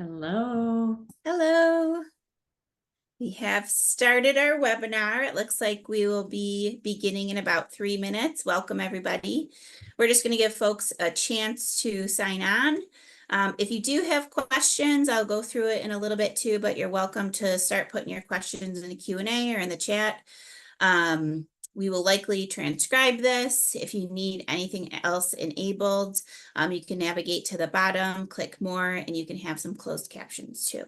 Hello. Hello. We have started our webinar. It looks like we will be beginning in about 3 minutes. Welcome, everybody. We're just going to give folks a chance to sign on. If you do have questions, I'll go through it in a little bit too, but you're welcome to start putting your questions in the Q&A or in the chat. We will likely transcribe this. If you need anything else enabled, you can navigate to the bottom, click more, and you can have some closed captions too.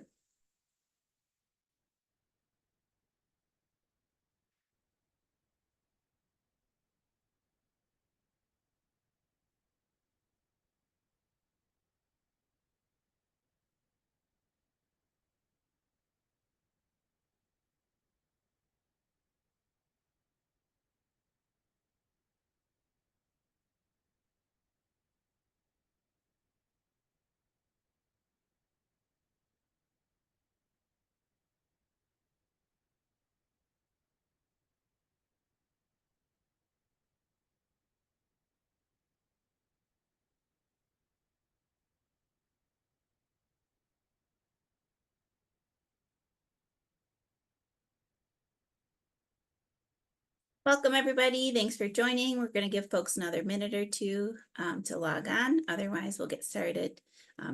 Welcome, everybody. Thanks for joining. We're going to give folks another minute or two to log on. Otherwise, we'll get started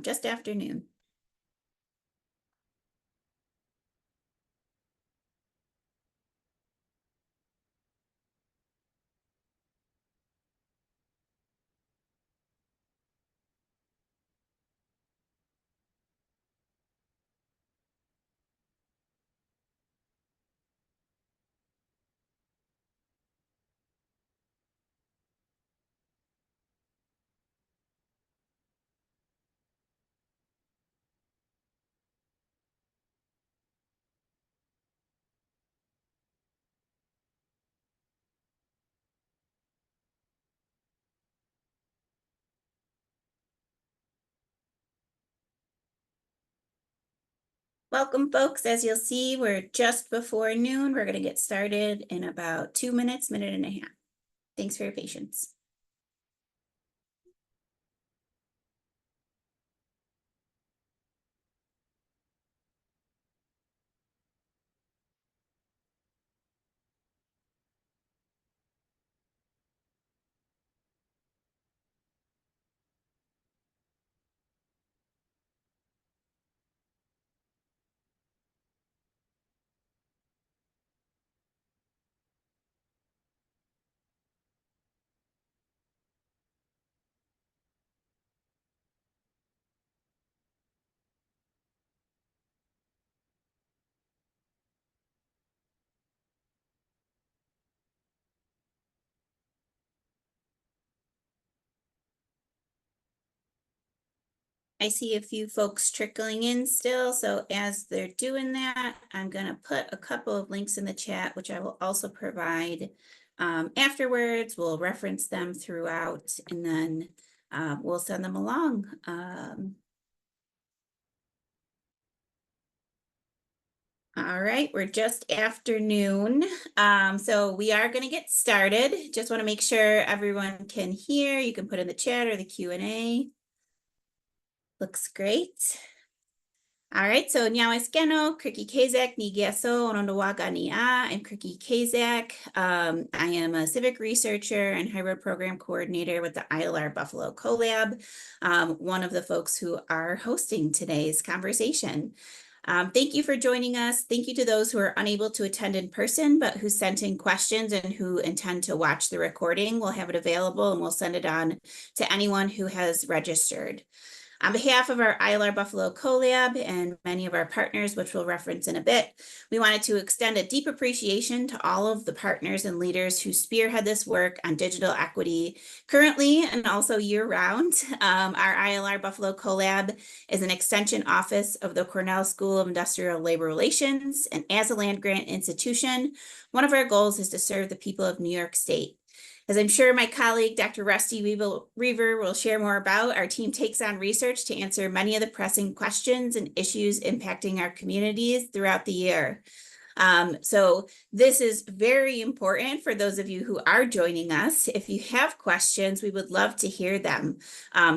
just after noon. Welcome, folks. As you'll see, we're just before noon. We're going to get started in about 2 minutes, minute and a half. Thanks for your patience. I see a few folks trickling in still, so as they're doing that, I'm going to put a couple of links in the chat, which I will also provide afterwards. We'll reference them throughout, and then we'll send them along. All right, we're just afternoon, so we are going to get started. Just want to make sure everyone can hear. You can put in the chat or the Q&A. Looks great. All right, so NYS Geno, Kriki Kazak, Nigiaso, Onondawaga Nia. I'm Kriki Kazak. I am a civic researcher and hybrid program coordinator with the ILR Buffalo Co-Lab, one of the folks who are hosting today's conversation. Thank you for joining us. Thank you to those who are unable to attend in person, but who sent in questions and who intend to watch the recording. We'll have it available and we'll send it on to anyone who has registered. On behalf of our ILR Buffalo Co-Lab and many of our partners, which we'll reference in a bit, we wanted to extend a deep appreciation to all of the partners and leaders who spearhead this work on digital equity currently and also year-round. Our ILR Buffalo Co-Lab is an extension office of the Cornell School of Industrial Labor Relations, and as a land-grant institution, one of our goals is to serve the people of New York State. As I'm sure my colleague, Dr. Rusty Weaver, will share more about, our team takes on research to answer many of the pressing questions and issues impacting our communities throughout the year. So this is very important for those of you who are joining us. If you have questions, we would love to hear them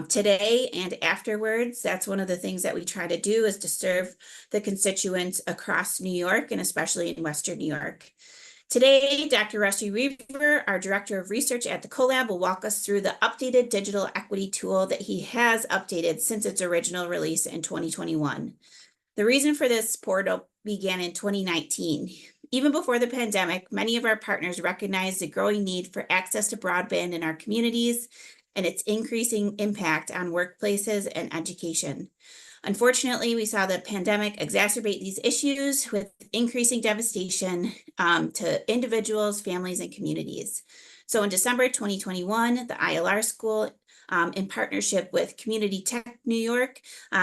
today and afterwards. That's one of the things that we try to do, is to serve the constituents across New York, and especially in Western New York. Today, Dr. Rusty Reaver, our Director of Research at the Co-Lab, will walk us through the updated digital equity tool that he has updated since its original release in 2021. The reason for this portal began in 2019. Even before the pandemic, many of our partners recognized the growing need for access to broadband in our communities and its increasing impact on workplaces and education. Unfortunately, we saw the pandemic exacerbate these issues with increasing devastation to individuals, families, and communities. So in December 2021, the ILR School, in partnership with Community Tech New York,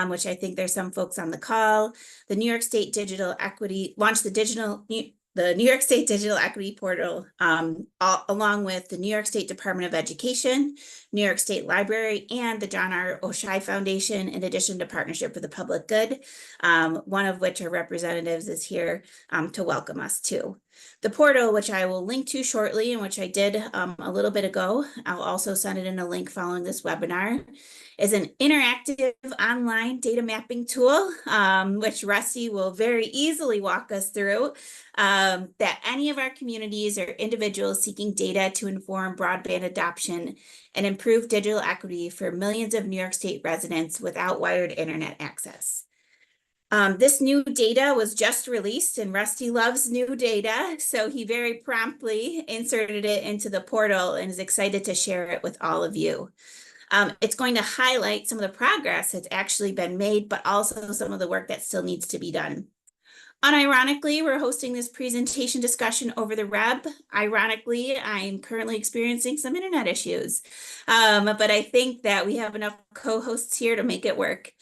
which I think there's some folks on the call, the New York State Digital Equity launched the New York State Digital Equity Portal, along with the New York State Department of Education, New York State Library, and the John R. Oishei Foundation, in addition to partnership with the public good, one of which our representatives is here to welcome us to. The portal, which I will link to shortly, and which I did a little bit ago, I'll also send it in a link following this webinar, is an interactive online data mapping tool, which Rusty will very easily walk us through, that any of our communities or individuals seeking data to inform broadband adoption and improve digital equity for millions of New York State residents without wired internet access. This new data was just released, and Rusty loves new data, so he very promptly inserted it into the portal and is excited to share it with all of you. It's going to highlight some of the progress that's actually been made, but also some of the work that still needs to be done. Unironically, we're hosting this presentation discussion over the web. Ironically, I'm currently experiencing some internet issues, but I think that we have enough co-hosts here to make it work.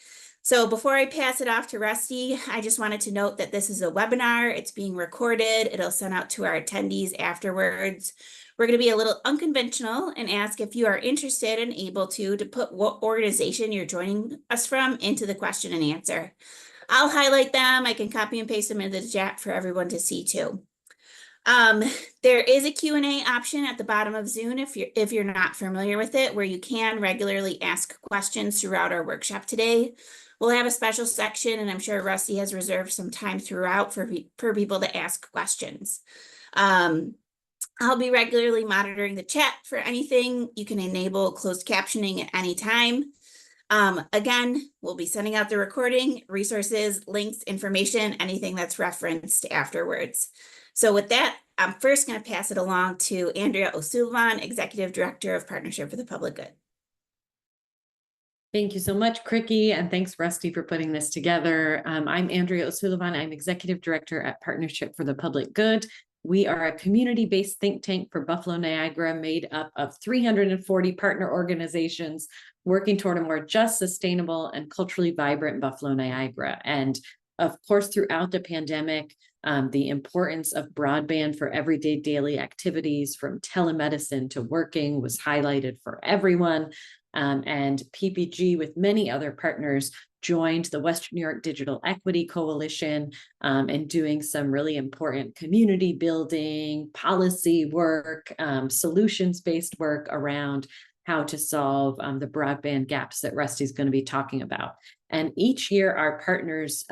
So before I pass it off to Rusty, I just wanted to note that this is a webinar. It's being recorded. It'll send out to our attendees afterwards. We're going to be a little unconventional and ask if you are interested and able to put what organization you're joining us from into the question and answer. I'll highlight them. I can copy and paste them into the chat for everyone to see too. There is a Q&A option at the bottom of Zoom if you're not familiar with it, where you can regularly ask questions throughout our workshop today. We'll have a special section, and I'm sure Rusty has reserved some time throughout for people to ask questions. I'll be regularly monitoring the chat for anything. You can enable closed captioning at any time. Again, we'll be sending out the recording, resources, links, information, anything that's referenced afterwards. So with that, I'm first going to pass it along to Andrea O'Sullivan, Executive Director of Partnership for the Public Good. Thank you so much, Cricky, and thanks, Rusty, for putting this together. I'm Andrea O'Sullivan. I'm Executive Director at Partnership for the Public Good. We are a community-based think tank for Buffalo, Niagara, made up of 340 partner organizations working toward a more just, sustainable, and culturally vibrant Buffalo, Niagara. And of course, throughout the pandemic, the importance of broadband for everyday daily activities, from telemedicine to working, was highlighted for everyone. And PPG, with many other partners, joined the Western New York Digital Equity Coalition and doing some really important community building, policy work, solutions-based work around how to solve the broadband gaps that Rusty's going to be talking about. And each year, our partners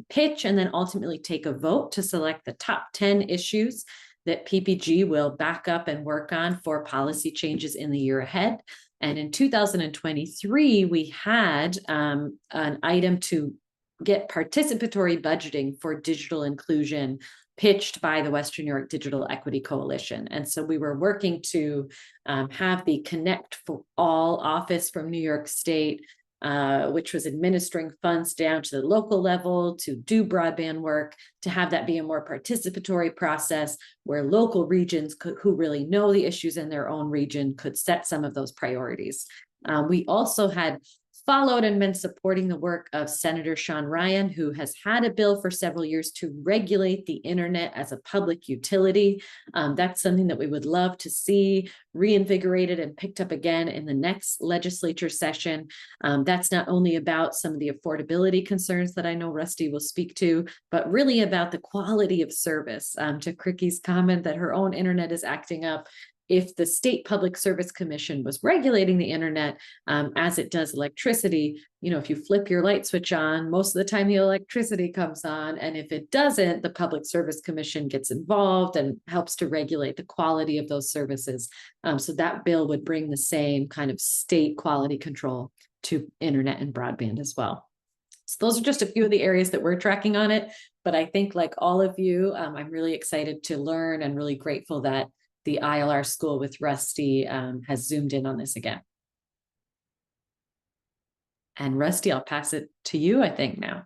pitch and then ultimately take a vote to select the top 10 issues that PPG will back up and work on for policy changes in the year ahead. And in 2023, we had an item to get participatory budgeting for digital inclusion pitched by the Western New York Digital Equity Coalition. And so we were working to have the Connect for All office from New York State, which was administering funds down to the local level to do broadband work, to have that be a more participatory process where local regions who really know the issues in their own region could set some of those priorities. We also had followed and been supporting the work of Senator Sean Ryan, who has had a bill for several years to regulate the internet as a public utility. That's something that we would love to see reinvigorated and picked up again in the next legislature session. That's not only about some of the affordability concerns that I know Rusty will speak to, but really about the quality of service. To Cricky's comment that her own internet is acting up, if the State Public Service Commission was regulating the internet as it does electricity, if you flip your light switch on, most of the time the electricity comes on. And if it doesn't, the Public Service Commission gets involved and helps to regulate the quality of those services. So that bill would bring the same kind of state quality control to internet and broadband as well. So those are just a few of the areas that we're tracking on it. But I think, like all of you, I'm really excited to learn and really grateful that the ILR School with Rusty has zoomed in on this again. And Rusty, I'll pass it to you, I think, now.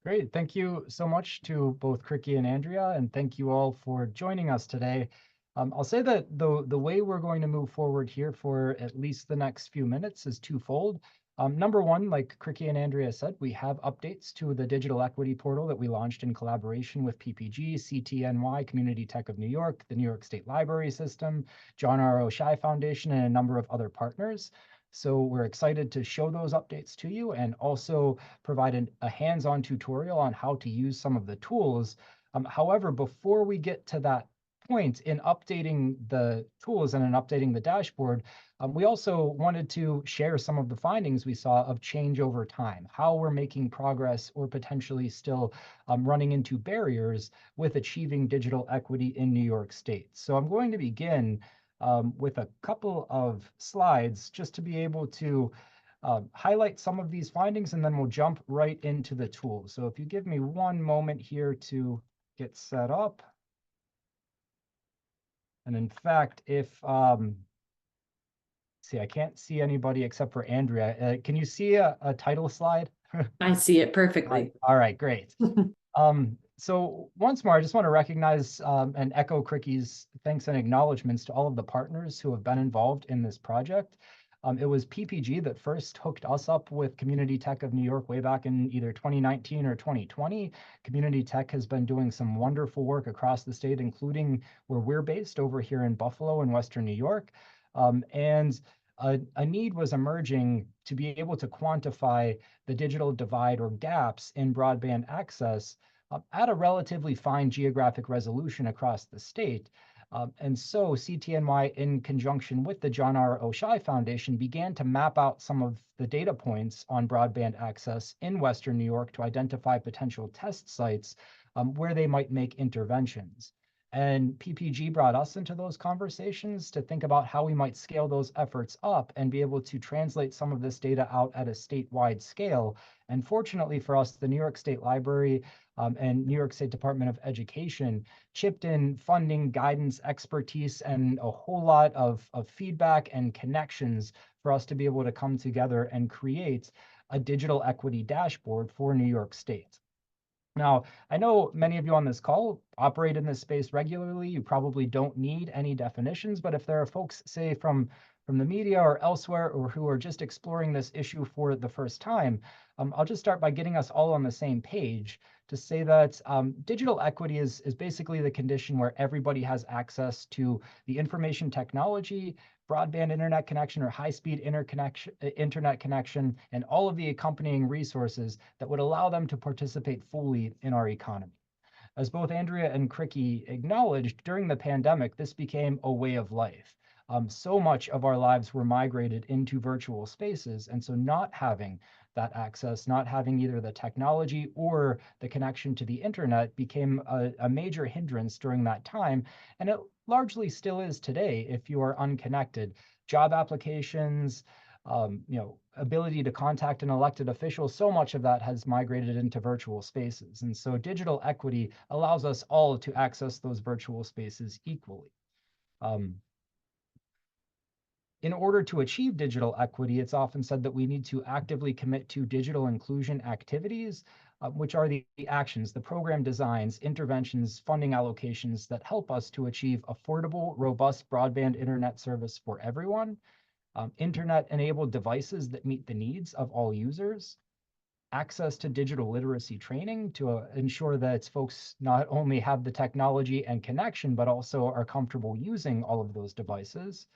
Great. Thank you so much to both Cricky and Andrea, and thank you all for joining us today. I'll say that the way we're going to move forward here for at least the next few minutes is twofold. Number one, like Cricky and Andrea said, we have updates to the digital equity portal that we launched in collaboration with PPG, CTNY, Community Tech of New York, the New York State Library System, John R. Oishei Foundation, and a number of other partners. So we're excited to show those updates to you and also provide a hands-on tutorial on how to use some of the tools. However, before we get to that point in updating the tools and in updating the dashboard, we also wanted to share some of the findings we saw of change over time, how we're making progress or potentially still running into barriers with achieving digital equity in New York State. So I'm going to begin with a couple of slides just to be able to highlight some of these findings, and then we'll jump right into the tools. So if you give me one moment here to get set up. And in fact, if, see, I can't see anybody except for Andrea. Can you see a title slide? I see it perfectly. All right, great. So once more, I just want to recognize and echo Cricky's thanks and acknowledgements to all of the partners who have been involved in this project. It was PPG that first hooked us up with Community Tech of New York way back in either 2019 or 2020. Community Tech has been doing some wonderful work across the state, including where we're based over here in Buffalo in Western New York. And a need was emerging to be able to quantify the digital divide or gaps in broadband access at a relatively fine geographic resolution across the state. And so CTNY, in conjunction with the John R. Oishei Foundation, began to map out some of the data points on broadband access in Western New York to identify potential test sites where they might make interventions. And PPG brought us into those conversations to think about how we might scale those efforts up and be able to translate some of this data out at a statewide scale. And fortunately for us, the New York State Library and New York State Department of Education chipped in funding, guidance, expertise, and a whole lot of feedback and connections for us to be able to come together and create a digital equity dashboard for New York State. Now, I know many of you on this call operate in this space regularly. You probably don't need any definitions, but if there are folks, say, from the media or elsewhere, or who are just exploring this issue for the first time, I'll just start by getting us all on the same page to say that digital equity is basically the condition where everybody has access to the information technology, broadband internet connection or high-speed internet connection, and all of the accompanying resources that would allow them to participate fully in our economy. As both Andrea and Cricky acknowledged, during the pandemic, this became a way of life. So much of our lives were migrated into virtual spaces, and so not having that access, not having either the technology or the connection to the internet became a major hindrance during that time, and it largely still is today if you are unconnected. Job applications, ability to contact an elected official, so much of that has migrated into virtual spaces. And so digital equity allows us all to access those virtual spaces equally. In order to achieve digital equity, it's often said that we need to actively commit to digital inclusion activities, which are the actions, the program designs, interventions, funding allocations that help us to achieve affordable, robust broadband internet service for everyone. internet-enabled devices that meet the needs of all users, access to digital literacy training to ensure that folks not only have the technology and connection, but also are comfortable using all of those devices,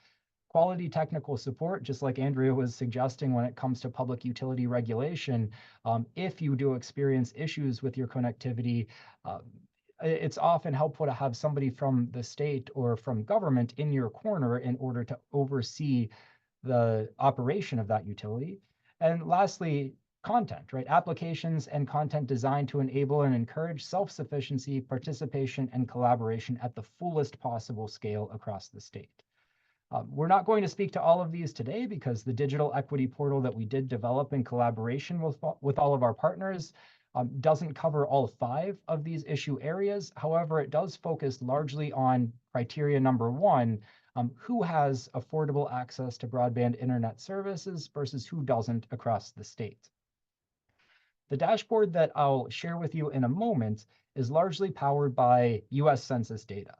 quality technical support, just like Andrea was suggesting when it comes to public utility regulation. If you do experience issues with your connectivity, it's often helpful to have somebody from the state or from government in your corner in order to oversee the operation of that utility. And lastly, content, right? Applications and content designed to enable and encourage self-sufficiency, participation, and collaboration at the fullest possible scale across the state. We're not going to speak to all of these today because the digital equity portal that we did develop in collaboration with all of our partners doesn't cover all 5 of these issue areas. However, it does focus largely on criteria number 1, who has affordable access to broadband internet services versus who doesn't across the state. The dashboard that I'll share with you in a moment is largely powered by US Census data.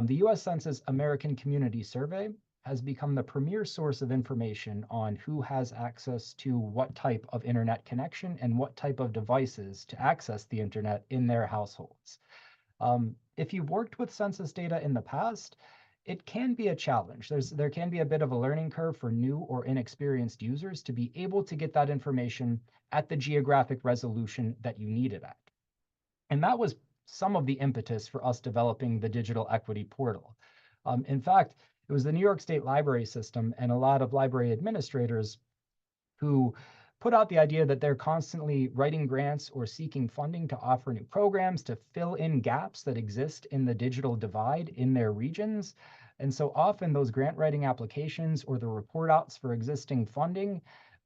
The US Census American Community Survey has become the premier source of information on who has access to what type of internet connection and what type of devices to access the internet in their households. If you've worked with census data in the past, it can be a challenge. There can be a bit of a learning curve for new or inexperienced users to be able to get that information at the geographic resolution that you need it at. And that was some of the impetus for us developing the digital equity portal. In fact, it was the New York State Library System and a lot of library administrators who put out the idea that they're constantly writing grants or seeking funding to offer new programs to fill in gaps that exist in the digital divide in their regions. And so often those grant writing applications or the report outs for existing funding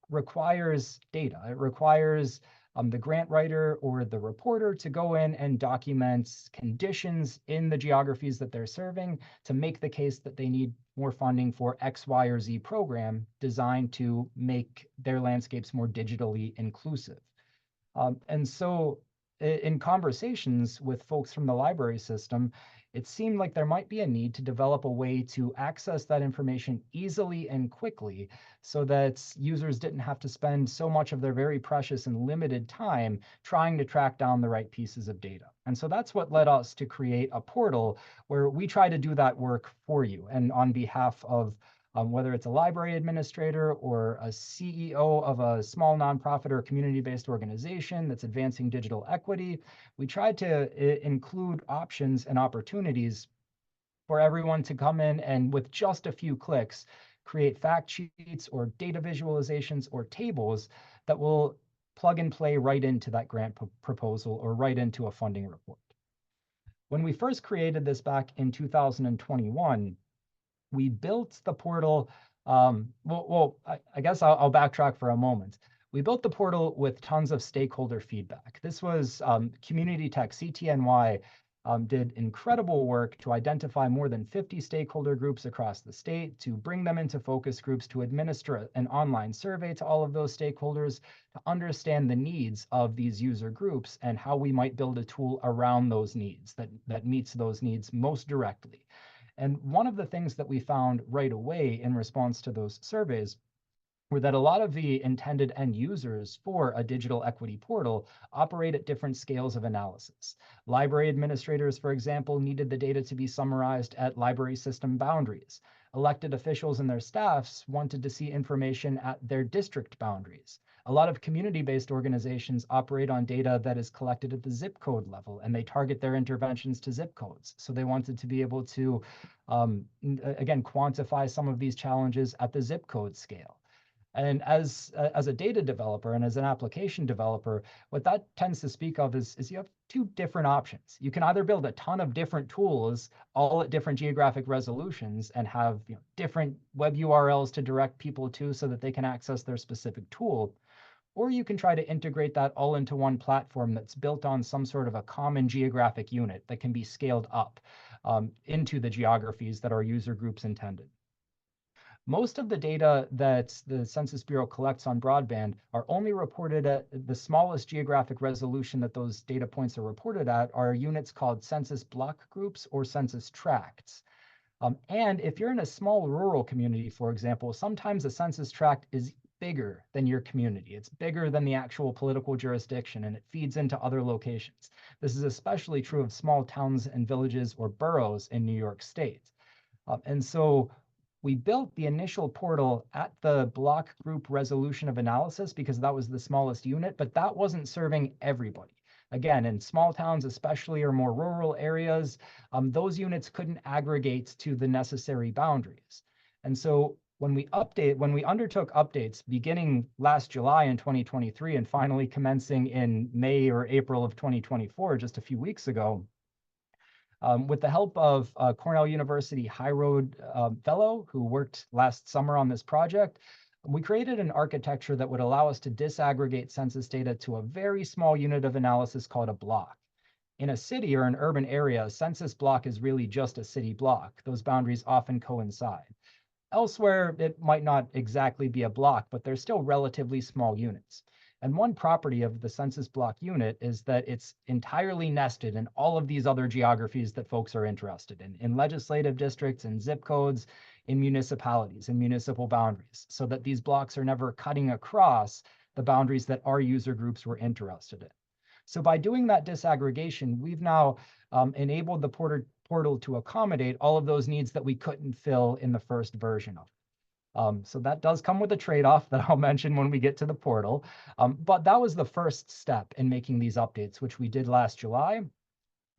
requires data. It requires the grant writer or the reporter to go in and document conditions in the geographies that they're serving to make the case that they need more funding for X, Y, or Z program designed to make their landscapes more digitally inclusive. And so in conversations with folks from the library system, it seemed like there might be a need to develop a way to access that information easily and quickly so that users didn't have to spend so much of their very precious and limited time trying to track down the right pieces of data. And so that's what led us to create a portal where we try to do that work for you and on behalf of whether it's a library administrator or a CEO of a small nonprofit or community-based organization that's advancing digital equity, we tried to include options and opportunities for everyone to come in and with just a few clicks, create fact sheets or data visualizations or tables that will plug and play right into that grant proposal or right into a funding report. When we first created this back in 2021, we built the portal. I guess I'll backtrack for a moment. We built the portal with tons of stakeholder feedback. This was Community Tech, CTNY, did incredible work to identify more than 50 stakeholder groups across the state, to bring them into focus groups, to administer an online survey to all of those stakeholders, to understand the needs of these user groups and how we might build a tool around those needs that meets those needs most directly. And one of the things that we found right away in response to those surveys were that a lot of the intended end users for a digital equity portal operate at different scales of analysis. Library administrators, for example, needed the data to be summarized at library system boundaries. Elected officials and their staffs wanted to see information at their district boundaries. A lot of community-based organizations operate on data that is collected at the zip code level, and they target their interventions to zip codes. So they wanted to be able to, again, quantify some of these challenges at the zip code scale. And as a data developer and as an application developer, what that tends to speak of is you have 2 different options. You can either build a ton of different tools, all at different geographic resolutions, and have different web URLs to direct people to so that they can access their specific tool. Or you can try to integrate that all into one platform that's built on some sort of a common geographic unit that can be scaled up into the geographies that our user groups intended. Most of the data that the Census Bureau collects on broadband are only reported at the smallest geographic resolution that those data points are reported at are units called census block groups or census tracts. And if you're in a small rural community, for example, sometimes a census tract is bigger than your community. It's bigger than the actual political jurisdiction, and it feeds into other locations. This is especially true of small towns and villages or boroughs in New York State. And so we built the initial portal at the block group resolution of analysis because that was the smallest unit, but that wasn't serving everybody. Again, in small towns, especially, or more rural areas, those units couldn't aggregate to the necessary boundaries. And so when we undertook updates beginning last July in 2023 and finally commencing in May or April of 2024, just a few weeks ago, with the help of a Cornell University High Road fellow who worked last summer on this project, we created an architecture that would allow us to disaggregate census data to a very small unit of analysis called a block. In a city or an urban area, a census block is really just a city block. Those boundaries often coincide. Elsewhere, it might not exactly be a block, but they're still relatively small units. And one property of the census block unit is that it's entirely nested in all of these other geographies that folks are interested in legislative districts, in zip codes, in municipalities, in municipal boundaries, so that these blocks are never cutting across the boundaries that our user groups were interested in. So by doing that disaggregation, we've now enabled the portal to accommodate all of those needs that we couldn't fill in the first version of it. So that does come with a trade-off that I'll mention when we get to the portal. But that was the first step in making these updates, which we did last July.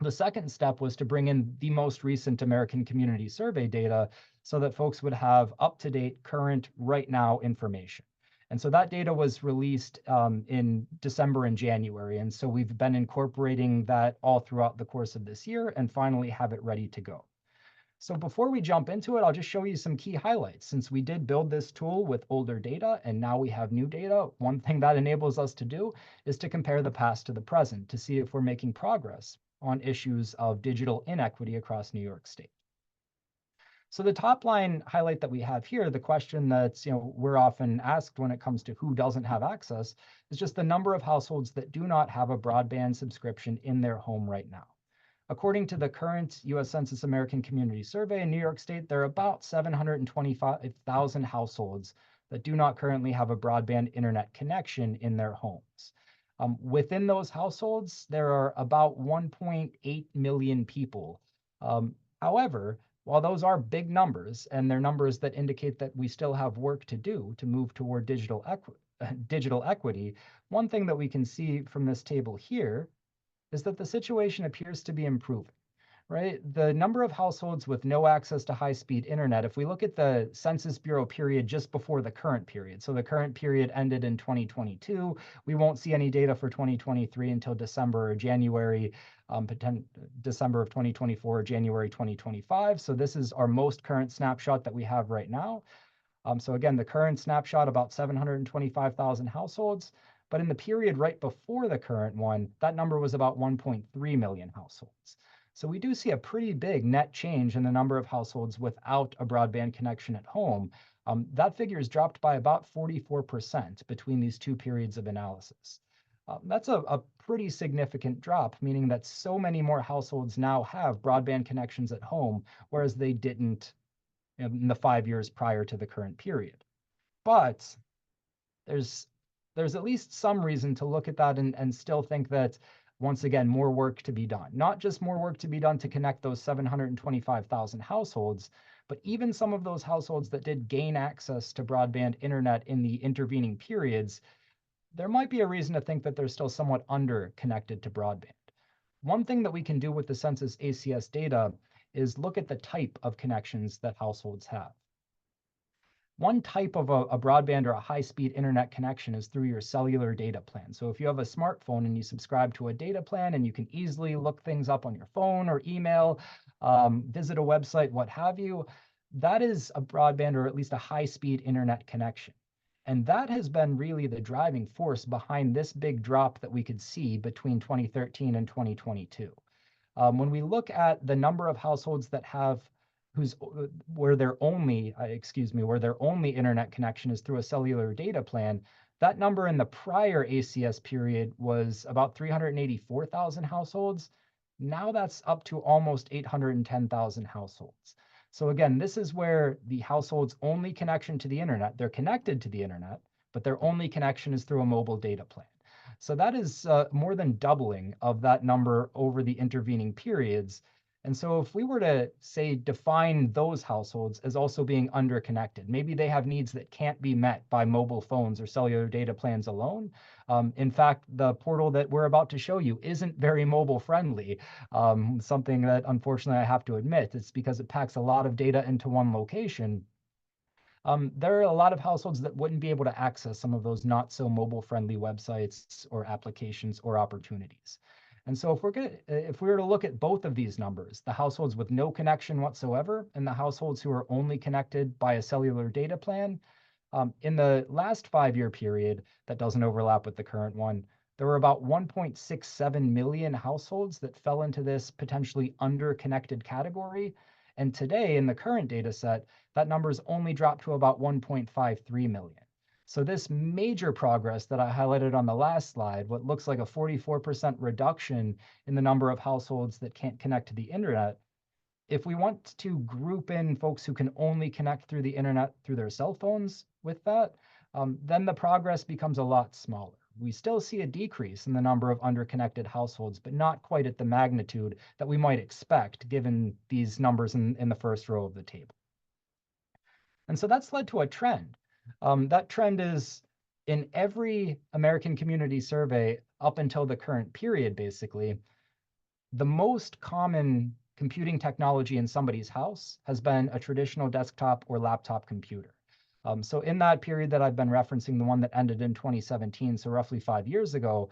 The second step was to bring in the most recent American Community Survey data so that folks would have up-to-date, current, right now information. And so that data was released in December and January. And so we've been incorporating that all throughout the course of this year and finally have it ready to go. So before we jump into it, I'll just show you some key highlights. Since we did build this tool with older data and now we have new data, one thing that enables us to do is to compare the past to the present to see if we're making progress on issues of digital inequity across New York State. So the top line highlight that we have here, the question that's we're often asked when it comes to who doesn't have access, is just the number of households that do not have a broadband subscription in their home right now. According to the current U.S. Census American Community Survey in New York State, there are about 725,000 households that do not currently have a broadband internet connection in their homes. Within those households, there are about 1.8 million people. However, while those are big numbers, and they're numbers that indicate that we still have work to do to move toward digital equity, one thing that we can see from this table here is that the situation appears to be improving, right? The number of households with no access to high-speed internet, if we look at the Census Bureau period just before the current period, so the current period ended in 2022, we won't see any data for 2023 until December or January, December of 2024 or January 2025. So this is our most current snapshot that we have right now. So again, the current snapshot, about 725,000 households. But in the period right before the current one, that number was about 1.3 million households. So we do see a pretty big net change in the number of households without a broadband connection at home. That figure is dropped by about 44% between these two periods of analysis. That's a pretty significant drop, meaning that so many more households now have broadband connections at home, whereas they didn't in the 5 years prior to the current period. But there's at least some reason to look at that and still think that, once again, more work to be done. Not just more work to be done to connect those 725,000 households, but even some of those households that did gain access to broadband internet in the intervening periods, there might be a reason to think that they're still somewhat under-connected to broadband. One thing that we can do with the Census ACS data is look at the type of connections that households have. One type of a broadband or a high-speed internet connection is through your cellular data plan. So if you have a smartphone and you subscribe to a data plan and you can easily look things up on your phone or email, visit a website, what have you, that is a broadband or at least a high-speed internet connection. And that has been really the driving force behind this big drop that we could see between 2013 and 2022. When we look at the number of households that have where their only internet connection is through a cellular data plan, that number in the prior ACS period was about 384,000 households. Now that's up to almost 810,000 households. So again, this is where the household's only connection to the internet, they're connected to the internet, but their only connection is through a mobile data plan. So that is more than doubling of that number over the intervening periods. And so if we were to say define those households as also being underconnected, maybe they have needs that can't be met by mobile phones or cellular data plans alone. In fact, the portal that we're about to show you isn't very mobile friendly. Something that unfortunately I have to admit, it's because it packs a lot of data into one location. There are a lot of households that wouldn't be able to access some of those not so mobile friendly websites or applications or opportunities. And so if we were to look at both of these numbers, the households with no connection whatsoever and the households who are only connected by a cellular data plan, in the last 5-year period, that doesn't overlap with the current one, there were about 1.67 million households that fell into this potentially underconnected category. And today, in the current data set, that number's only dropped to about 1.53 million. So this major progress that I highlighted on the last slide, what looks like a 44% reduction in the number of households that can't connect to the internet, if we want to group in folks who can only connect through the internet through their cell phones with that, then the progress becomes a lot smaller. We still see a decrease in the number of underconnected households, but not quite at the magnitude that we might expect given these numbers in the first row of the table. And so that's led to a trend. That trend is in every American community survey up until the current period, basically, the most common computing technology in somebody's house has been a traditional desktop or laptop computer. So in that period that I've been referencing, the one that ended in 2017, so roughly 5 years ago,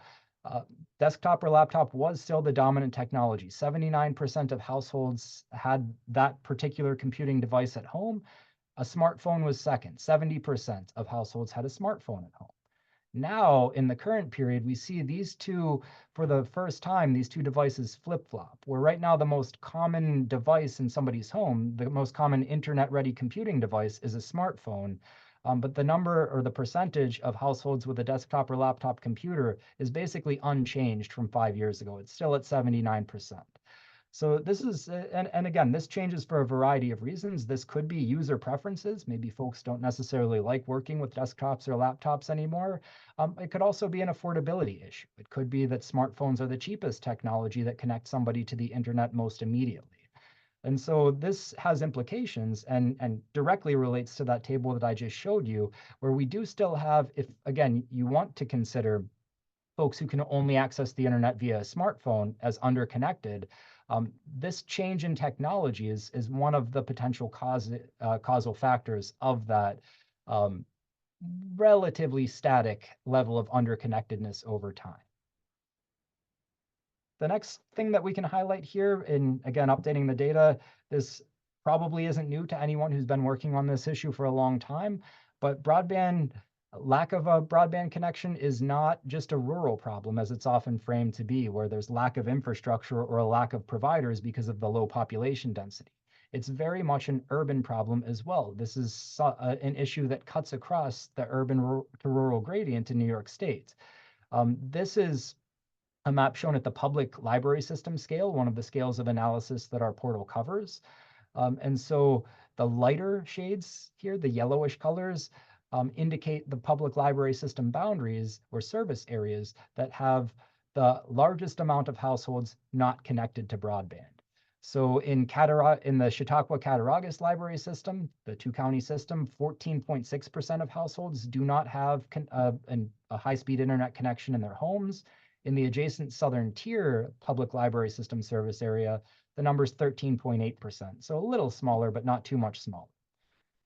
desktop or laptop was still the dominant technology. 79% of households had that particular computing device at home. A smartphone was second. 70% of households had a smartphone at home. Now, in the current period, we see these two, for the first time, these two devices flip-flop, where right now the most common device in somebody's home, the most common internet-ready computing device is a smartphone. But the number or the percentage of households with a desktop or laptop computer is basically unchanged from 5 years ago. It's still at 79%. So this is, and again, this changes for a variety of reasons. This could be user preferences. Maybe folks don't necessarily like working with desktops or laptops anymore. It could also be an affordability issue. It could be that smartphones are the cheapest technology that connects somebody to the internet most immediately. And so this has implications and directly relates to that table that I just showed you, where we do still have, if again, you want to consider folks who can only access the internet via a smartphone as underconnected, this change in technology is one of the potential causal factors of that relatively static level of underconnectedness over time. The next thing that we can highlight here, in again updating the data, this probably isn't new to anyone who's been working on this issue for a long time, but lack of a broadband connection is not just a rural problem, as it's often framed to be, where there's lack of infrastructure or a lack of providers because of the low population density. It's very much an urban problem as well. This is an issue that cuts across the urban to rural gradient in New York State. This is a map shown at the public library system scale, one of the scales of analysis that our portal covers. And so the lighter shades here, the yellowish colors, indicate the public library system boundaries or service areas that have the largest amount of households not connected to broadband. So in the Chautauqua-Cattaraugus library system, the two-county system, 14.6% of households do not have a high-speed internet connection in their homes. In the adjacent Southern Tier public library system service area, the number is 13.8%. So a little smaller, but not too much smaller.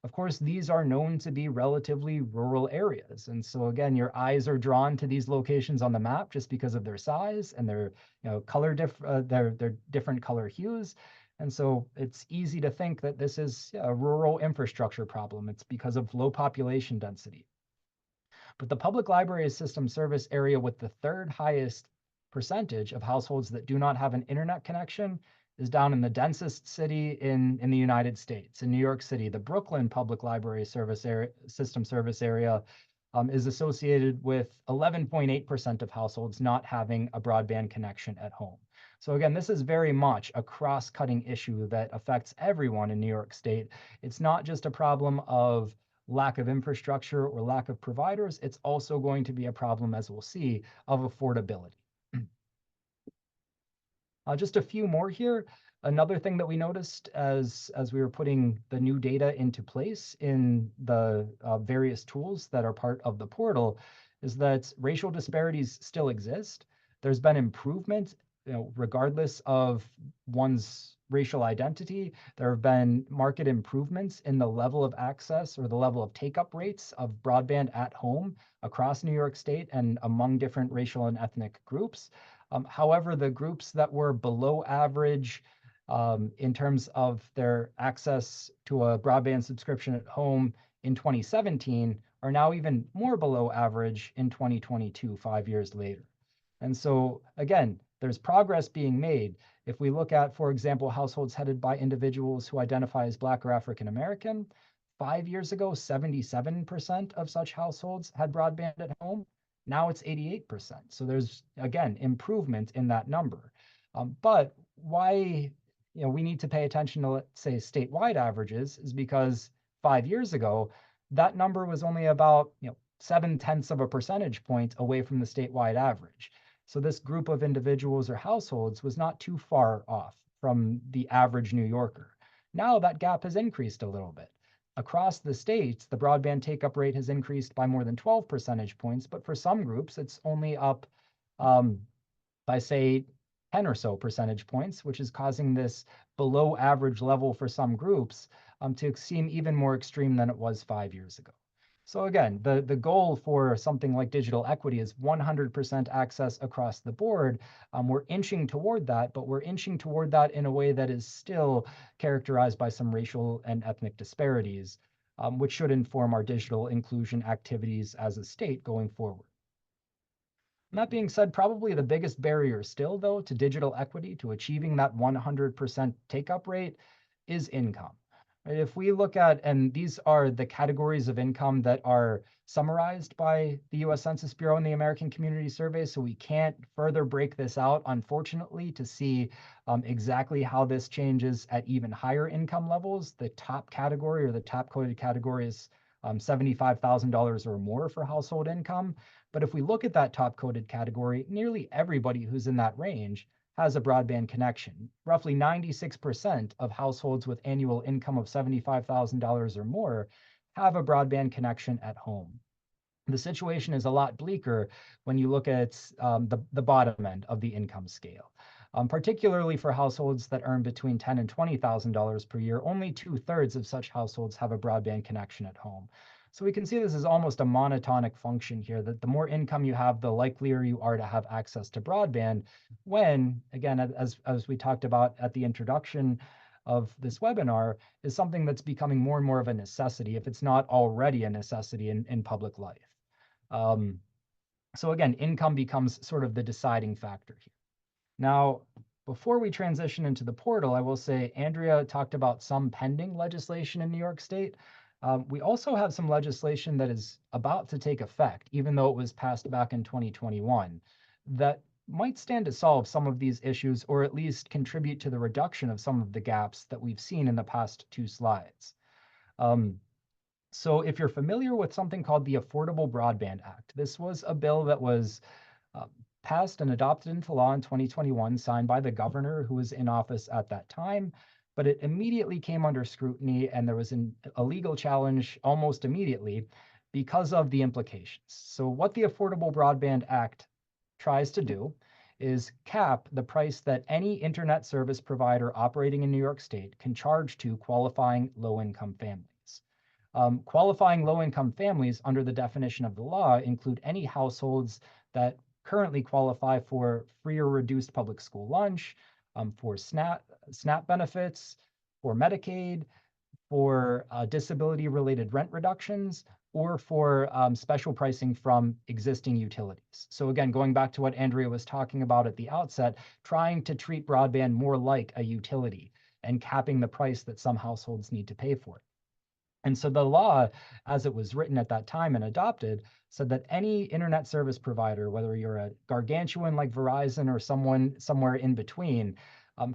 Of course, these are known to be relatively rural areas. And so again, your eyes are drawn to these locations on the map just because of their size and their their different color hues. And so it's easy to think that this is a rural infrastructure problem. It's because of low population density. But the public library system service area with the third highest percentage of households that do not have an internet connection is down in the densest city in the United States, in New York City. The Brooklyn Public Library System service area is associated with 11.8% of households not having a broadband connection at home. So again, this is very much a cross-cutting issue that affects everyone in New York State. It's not just a problem of lack of infrastructure or lack of providers, it's also going to be a problem, as we'll see, of affordability. Just a few more here. Another thing that we noticed as we were putting the new data into place in the various tools that are part of the portal is that racial disparities still exist. There's been improvement, regardless of one's racial identity. There have been market improvements in the level of access or the level of take-up rates of broadband at home across New York State and among different racial and ethnic groups. However, the groups that were below average in terms of their access to a broadband subscription at home in 2017 are now even more below average in 2022, 5 years later. And so again, there's progress being made. If we look at, for example, households headed by individuals who identify as Black or African American, 5 years ago, 77% of such households had broadband at home. Now it's 88%. So there's, again, improvement in that number. But why we need to pay attention to, let's say, statewide averages is because 5 years ago, that number was only about 0.7 of a percentage point away from the statewide average. So this group of individuals or households was not too far off from the average New Yorker. Now that gap has increased a little bit. Across the states, the broadband take-up rate has increased by more than 12 percentage points, but for some groups, it's only up by, say, 10 or so percentage points, which is causing this below average level for some groups to seem even more extreme than it was 5 years ago. So again, the goal for something like digital equity is 100% access across the board. We're inching toward that, but we're inching toward that in a way that is still characterized by some racial and ethnic disparities, which should inform our digital inclusion activities as a state going forward. And that being said, probably the biggest barrier still, though, to digital equity, to achieving that 100% take-up rate, is income. If we look at, and these are the categories of income that are summarized by the US Census Bureau and the American Community Survey, so we can't further break this out, unfortunately, to see exactly how this changes at even higher income levels. The top category or the top coded category is $75,000 or more for household income. But if we look at that top coded category, nearly everybody who's in that range has a broadband connection. Roughly 96% of households with annual income of $75,000 or more have a broadband connection at home. The situation is a lot bleaker when you look at the bottom end of the income scale. Particularly for households that earn between $10,000 and $20,000 per year, only 2/3 of such households have a broadband connection at home. So we can see this is almost a monotonic function here, that the more income you have, the likelier you are to have access to broadband when, again, as we talked about at the introduction of this webinar, is something that's becoming more and more of a necessity, if it's not already a necessity in public life. So again, income becomes sort of the deciding factor here. Now, before we transition into the portal, I will say Andrea talked about some pending legislation in New York State. We also have some legislation that is about to take effect, even though it was passed back in 2021, that might stand to solve some of these issues, or at least contribute to the reduction of some of the gaps that we've seen in the past 2 slides. So if you're familiar with something called the Affordable Broadband Act, this was a bill that was passed and adopted into law in 2021, signed by the governor who was in office at that time, but it immediately came under scrutiny and there was a legal challenge almost immediately because of the implications. So what the Affordable Broadband Act tries to do is cap the price that any internet service provider operating in New York State can charge to qualifying low-income families. Qualifying low-income families under the definition of the law include any households that currently qualify for free or reduced public school lunch, for SNAP benefits, for Medicaid, for disability-related rent reductions, or for special pricing from existing utilities. So again, going back to what Andrea was talking about at the outset, trying to treat broadband more like a utility and capping the price that some households need to pay for it. And so the law, as it was written at that time and adopted, said that any internet service provider, whether you're a gargantuan like Verizon or someone somewhere in between,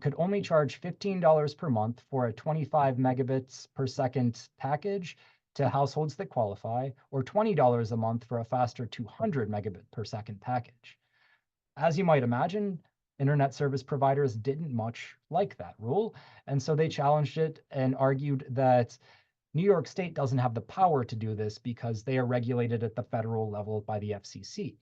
could only charge $15 per month for a 25 megabits per second package to households that qualify, or $20 a month for a faster 200 megabit per second package. As you might imagine, internet service providers didn't much like that rule, and so they challenged it and argued that New York State doesn't have the power to do this because they are regulated at the federal level by the FCC.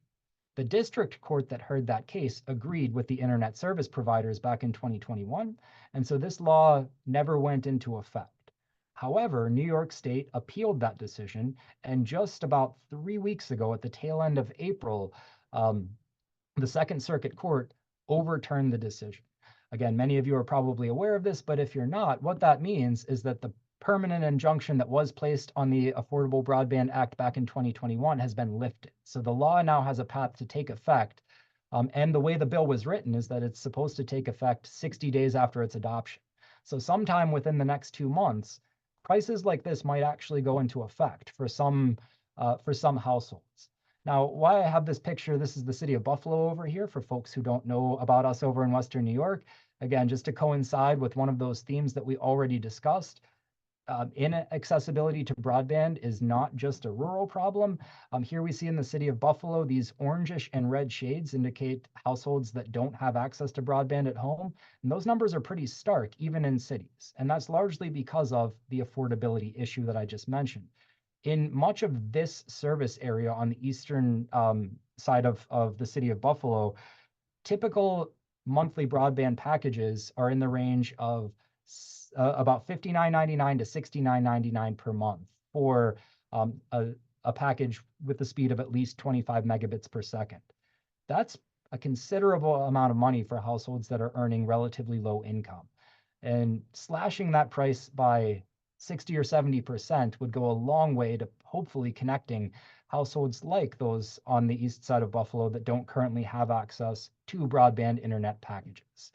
The district court that heard that case agreed with the internet service providers back in 2021, and so this law never went into effect. However, New York State appealed that decision, and just about 3 weeks ago, at the tail end of April, the Second Circuit Court overturned the decision. Again, many of you are probably aware of this, but if you're not, what that means is that the permanent injunction that was placed on the Affordable Broadband Act back in 2021 has been lifted. So the law now has a path to take effect. And the way the bill was written is that it's supposed to take effect 60 days after its adoption. So sometime within the next 2 months, prices like this might actually go into effect for some households. Now, why I have this picture, this is the city of Buffalo over here for folks who don't know about us over in Western New York. Again, just to coincide with one of those themes that we already discussed, inaccessibility to broadband is not just a rural problem. Here we see in the city of Buffalo, these orangish and red shades indicate households that don't have access to broadband at home. And those numbers are pretty stark, even in cities. And that's largely because of the affordability issue that I just mentioned. In much of this service area on the eastern side of the city of Buffalo, typical monthly broadband packages are in the range of about $59.99 to $69.99 per month for a package with the speed of at least 25 megabits per second. That's a considerable amount of money for households that are earning relatively low income. And slashing that price by 60 or 70% would go a long way to hopefully connecting households like those on the east side of Buffalo that don't currently have access to broadband internet packages.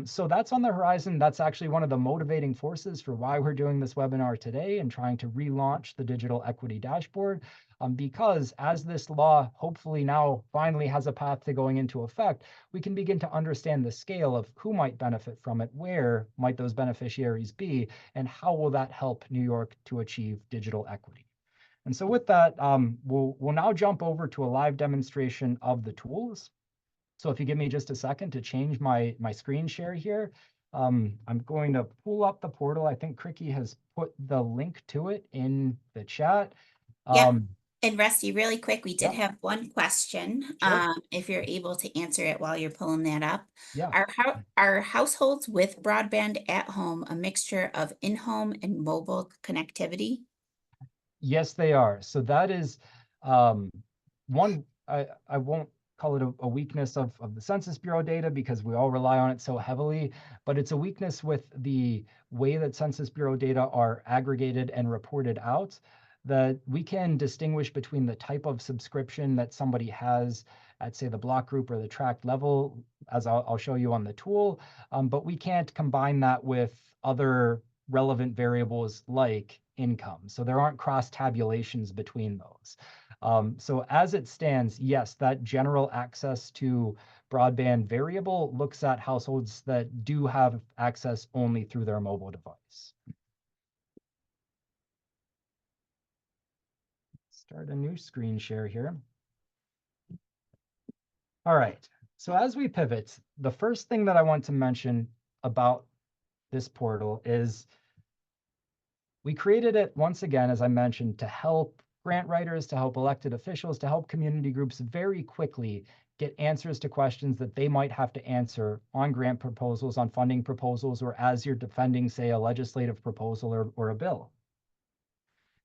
So that's on the horizon. That's actually one of the motivating forces for why we're doing this webinar today and trying to relaunch the Digital Equity Dashboard, because as this law hopefully now finally has a path to going into effect, we can begin to understand the scale of who might benefit from it, where might those beneficiaries be, and how will that help New York to achieve digital equity. And so with that, we'll now jump over to a live demonstration of the tools. So if you give me just a second to change my screen share here, I'm going to pull up the portal. I think Cricky has put the link to it in the chat. Yep. And Rusty, really quick, we did Yeah. have one question. Sure. If you're able to answer it while you're pulling that up. Yeah. Are households with broadband at home a mixture of in-home and mobile connectivity? Yes, they are. So that is one, I won't call it a weakness of the Census Bureau data because we all rely on it so heavily, but it's a weakness with the way that Census Bureau data are aggregated and reported out, that we can distinguish between the type of subscription that somebody has at, say, the block group or the tract level, as I'll show you on the tool, but we can't combine that with other relevant variables like income. So there aren't cross tabulations between those. So as it stands, yes, that general access to broadband variable looks at households that do have access only through their mobile device. Start a new screen share here. All right, so as we pivot, the first thing that I want to mention about this portal is we created it once again, as I mentioned, to help grant writers, to help elected officials, to help community groups very quickly get answers to questions that they might have to answer on grant proposals, on funding proposals, or as you're defending, say, a legislative proposal or a bill.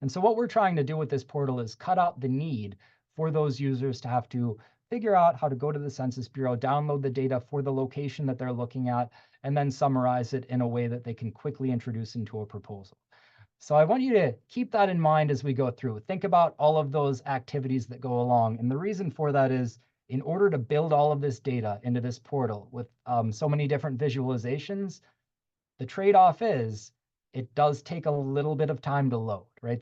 And so what we're trying to do with this portal is cut out the need for those users to have to figure out how to go to the Census Bureau, download the data for the location that they're looking at, and then summarize it in a way that they can quickly introduce into a proposal. So I want you to keep that in mind as we go through. Think about all of those activities that go along. And the reason for that is in order to build all of this data into this portal with so many different visualizations, the trade-off is it does take a little bit of time to load, right?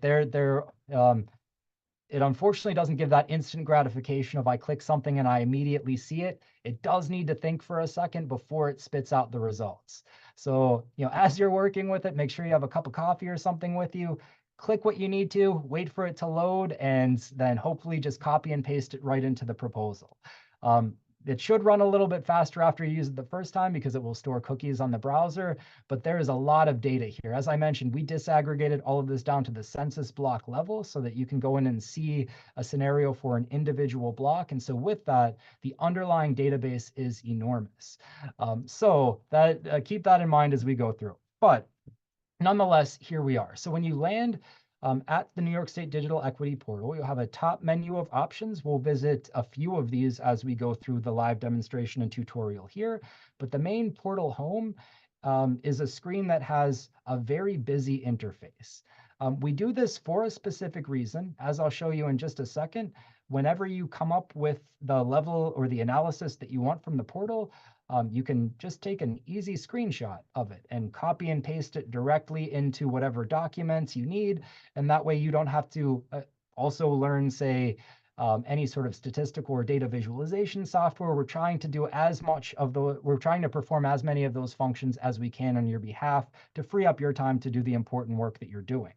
It unfortunately doesn't give that instant gratification of I click something and I immediately see it. It does need to think for a second before it spits out the results. So, as you're working with it, make sure you have a cup of coffee or something with you. Click what you need to, wait for it to load, and then hopefully just copy and paste it right into the proposal. It should run a little bit faster after you use it the first time because it will store cookies on the browser, but there is a lot of data here. As I mentioned, we disaggregated all of this down to the census block level so that you can go in and see a scenario for an individual block. And so with that, the underlying database is enormous. So that keep that in mind as we go through. But nonetheless, here we are. So when you land at the New York State Digital Equity Portal, you'll have a top menu of options. We'll visit a few of these as we go through the live demonstration and tutorial here. But the main portal home is a screen that has a very busy interface. We do this for a specific reason, as I'll show you in just a second. Whenever you come up with the level or the analysis that you want from the portal, you can just take an easy screenshot of it and copy and paste it directly into whatever documents you need. And that way you don't have to also learn, say, any sort of statistical or data visualization software. We're trying to perform as many of those functions as we can on your behalf to free up your time to do the important work that you're doing.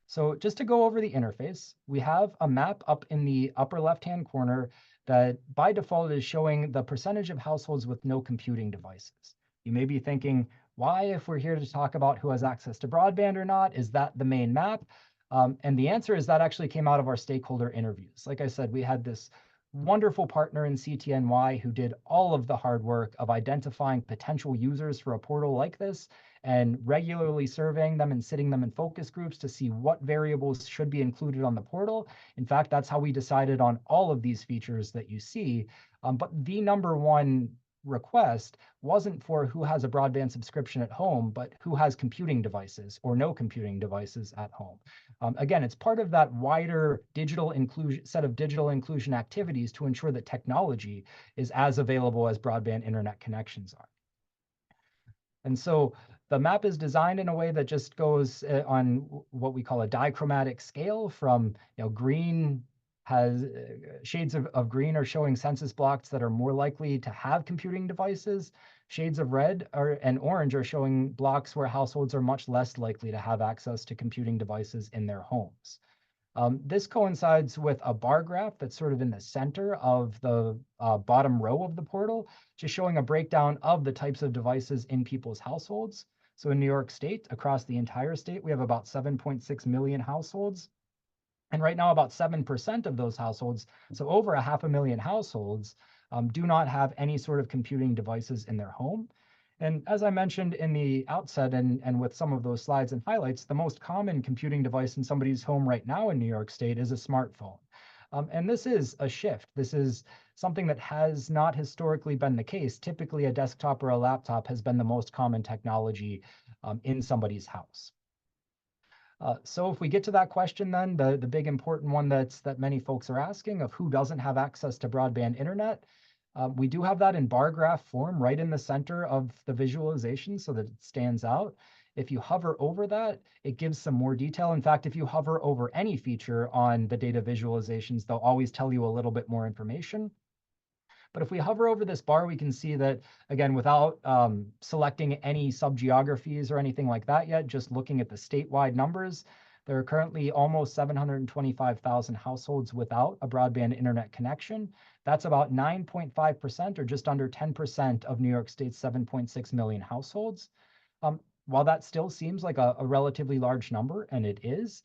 So just to go over the interface, we have a map up in the upper left-hand corner that by default is showing the percentage of households with no computing devices. You may be thinking, why, if we're here to talk about who has access to broadband or not, is that the main map? And the answer is that actually came out of our stakeholder interviews. Like I said, we had this wonderful partner in CTNY who did all of the hard work of identifying potential users for a portal like this and regularly surveying them and sitting them in focus groups to see what variables should be included on the portal. In fact, that's how we decided on all of these features that you see. But the number one request wasn't for who has a broadband subscription at home, but who has computing devices or no computing devices at home. Again, it's part of that wider digital inclusion set of digital inclusion activities to ensure that technology is as available as broadband internet connections are. And so the map is designed in a way that just goes on what we call a dichromatic scale from, green has shades of green are showing census blocks that are more likely to have computing devices. Shades of red and orange are showing blocks where households are much less likely to have access to computing devices in their homes. This coincides with a bar graph that's sort of in the center of the bottom row of the portal, just showing a breakdown of the types of devices in people's households. So in New York State, across the entire state, we have about 7.6 million households. And right now, about 7% of those households, so over 500,000 households, do not have any sort of computing devices in their home. And as I mentioned in the outset and with some of those slides and highlights, the most common computing device in somebody's home right now in New York State is a smartphone. And this is a shift. This is something that has not historically been the case. Typically, a desktop or a laptop has been the most common technology in somebody's house. So if we get to that question, then the big important one that many folks are asking of who doesn't have access to broadband internet, we do have that in bar graph form right in the center of the visualization so that it stands out. If you hover over that, it gives some more detail. In fact, if you hover over any feature on the data visualizations, they'll always tell you a little bit more information. But if we hover over this bar, we can see that, again, without selecting any subgeographies or anything like that yet, just looking at the statewide numbers, there are currently almost 725,000 households without a broadband internet connection. That's about 9.5% or just under 10% of New York State's 7.6 million households. While that still seems like a relatively large number, and it is,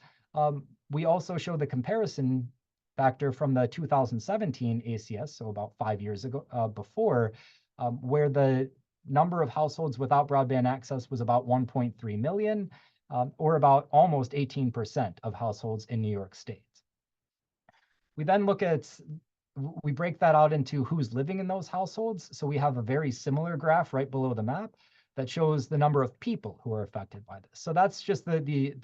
we also show the comparison factor from the 2017 ACS, so about 5 years ago, before, where the number of households without broadband access was about 1.3 million, or about almost 18% of households in New York State. We then we break that out into who's living in those households. So we have a very similar graph right below the map that shows the number of people who are affected by this. So that's just the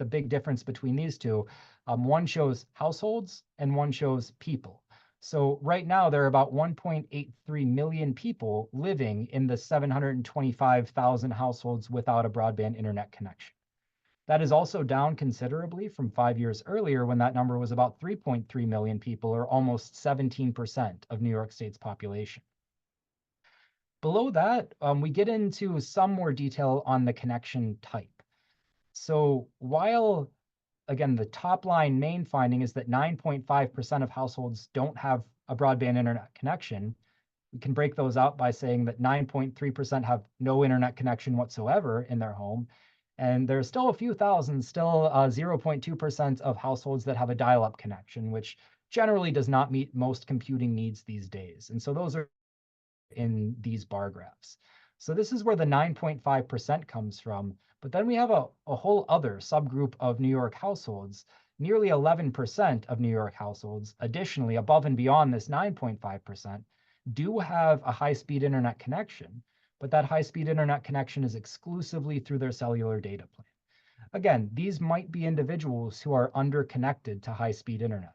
big difference between these two. One shows households and one shows people. So right now, there are about 1.83 million people living in the 725,000 households without a broadband internet connection. That is also down considerably from 5 years earlier when that number was about 3.3 million people, or almost 17% of New York State's population. Below that, we get into some more detail on the connection type. So while, again, the top line main finding is that 9.5% of households don't have a broadband internet connection, we can break those out by saying that 9.3% have no internet connection whatsoever in their home. And there's still a few thousand, still 0.2% of households that have a dial-up connection, which generally does not meet most computing needs these days. And so those are in these bar graphs. So this is where the 9.5% comes from. But then we have a whole other subgroup of New York households, nearly 11% of New York households, additionally, above and beyond this 9.5%, do have a high-speed internet connection, but that high-speed internet connection is exclusively through their cellular data plan. Again, these might be individuals who are underconnected to high-speed internet.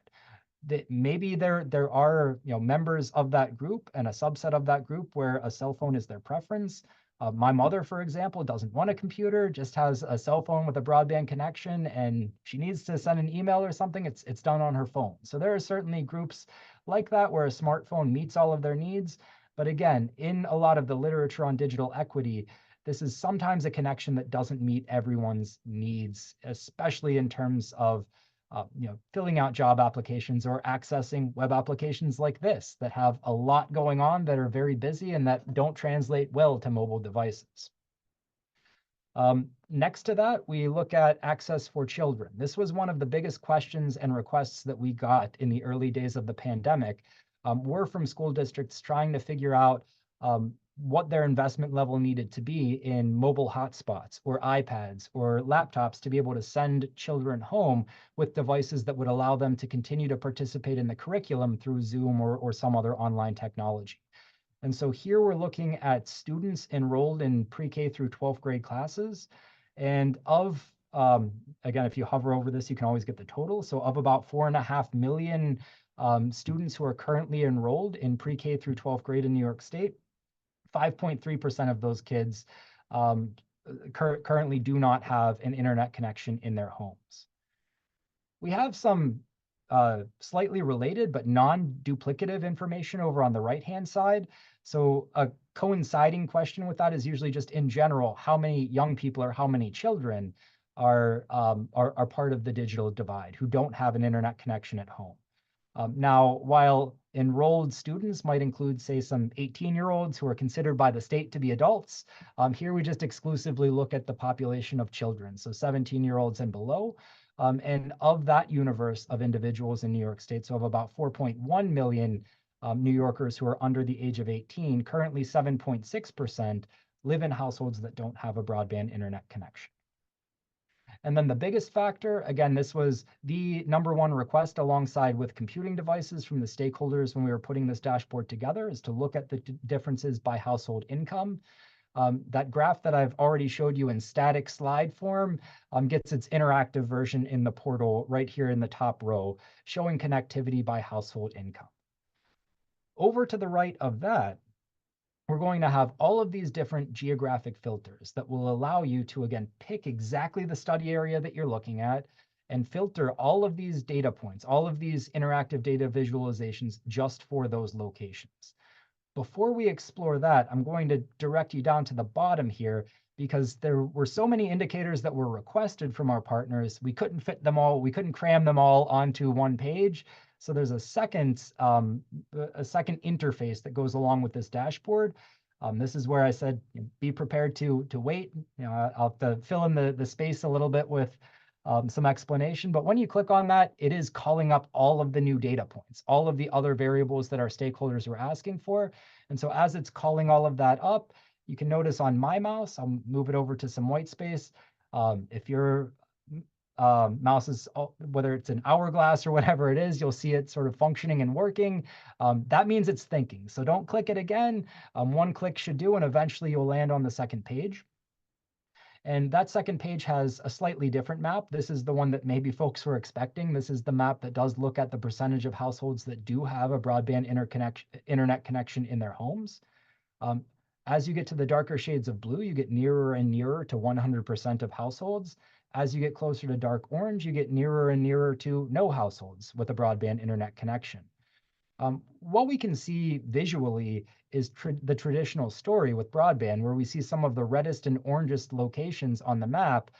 That maybe there are members of that group and a subset of that group where a cell phone is their preference. My mother, for example, doesn't want a computer, just has a cell phone with a broadband connection, and she needs to send an email or something, it's done on her phone. So there are certainly groups like that where a smartphone meets all of their needs. But again, in a lot of the literature on digital equity, this is sometimes a connection that doesn't meet everyone's needs, especially in terms of filling out job applications or accessing web applications like this that have a lot going on, that are very busy, and that don't translate well to mobile devices. Next to that, we look at access for children. This was one of the biggest questions and requests that we got in the early days of the pandemic, were from school districts trying to figure out what their investment level needed to be in mobile hotspots or iPads or laptops to be able to send children home with devices that would allow them to continue to participate in the curriculum through Zoom or some other online technology. And so here we're looking at students enrolled in pre-K through 12th grade classes. And of, again, if you hover over this, you can always get the total. So of about 4.5 million students who are currently enrolled in pre-K through 12th grade in New York State, 5.3% of those kids currently do not have an internet connection in their homes. We have some slightly related but non-duplicative information over on the right-hand side. So a coinciding question with that is usually just in general, how many young people or how many children are part of the digital divide who don't have an internet connection at home. Now, while enrolled students might include, say, some 18-year-olds who are considered by the state to be adults, here we just exclusively look at the population of children, so 17-year-olds and below. And of that universe of individuals in New York State, so of about 4.1 million New Yorkers who are under the age of 18, currently 7.6% live in households that don't have a broadband internet connection. And then the biggest factor, again, this was the #1 request alongside with computing devices from the stakeholders when we were putting this dashboard together, is to look at the differences by household income. That graph that I've already showed you in static slide form gets its interactive version in the portal right here in the top row, showing connectivity by household income. Over to the right of that, we're going to have all of these different geographic filters that will allow you to, again, pick exactly the study area that you're looking at and filter all of these data points, all of these interactive data visualizations just for those locations. Before we explore that, I'm going to direct you down to the bottom here, because there were so many indicators that were requested from our partners, we couldn't fit them all, we couldn't cram them all onto one page. So there's a second interface that goes along with this dashboard. This is where I said, be prepared to wait. I'll have to fill in the space a little bit with some explanation. But when you click on that, it is calling up all of the new data points, all of the other variables that our stakeholders were asking for. And so as it's calling all of that up, you can notice on my mouse, I'll move it over to some white space. If your mouse is, whether it's an hourglass or whatever it is, you'll see it sort of functioning and working. That means it's thinking. So don't click it again. One click should do, and eventually you'll land on the second page. And that second page has a slightly different map. This is the one that maybe folks were expecting. This is the map that does look at the percentage of households that do have a broadband internet connection in their homes. As you get to the darker shades of blue, you get nearer and nearer to 100% of households. As you get closer to dark orange, you get nearer and nearer to no households with a broadband internet connection. What we can see visually is the traditional story with broadband, where we see some of the reddest and orangest locations on the map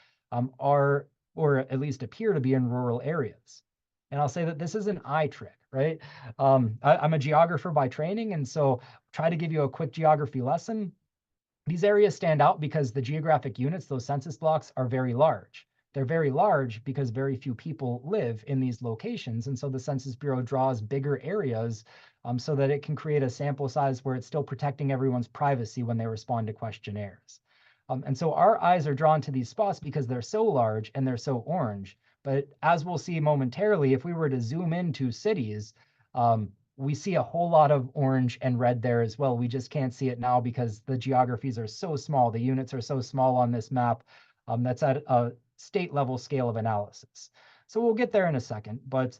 are, or at least appear to be, in rural areas. And I'll say that this is an eye trick, right? I'm a geographer by training, and so try to give you a quick geography lesson. These areas stand out because the geographic units, those census blocks, are very large. They're very large because very few people live in these locations. And so the Census Bureau draws bigger areas so that it can create a sample size where it's still protecting everyone's privacy when they respond to questionnaires. And so our eyes are drawn to these spots because they're so large and they're so orange. But as we'll see momentarily, if we were to zoom into cities, we see a whole lot of orange and red there as well. We just can't see it now because the geographies are so small. The units are so small on this map. That's at a state level scale of analysis. So we'll get there in a second, but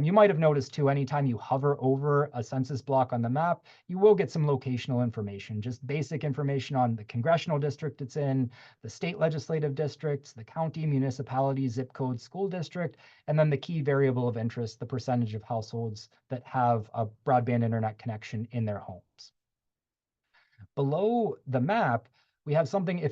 you might have noticed too, anytime you hover over a census block on the map, you will get some locational information, just basic information on the congressional district it's in, the state legislative districts, the county, municipality, zip code, school district, and then the key variable of interest, the percentage of households that have a broadband internet connection in their homes. Below the map, we have something.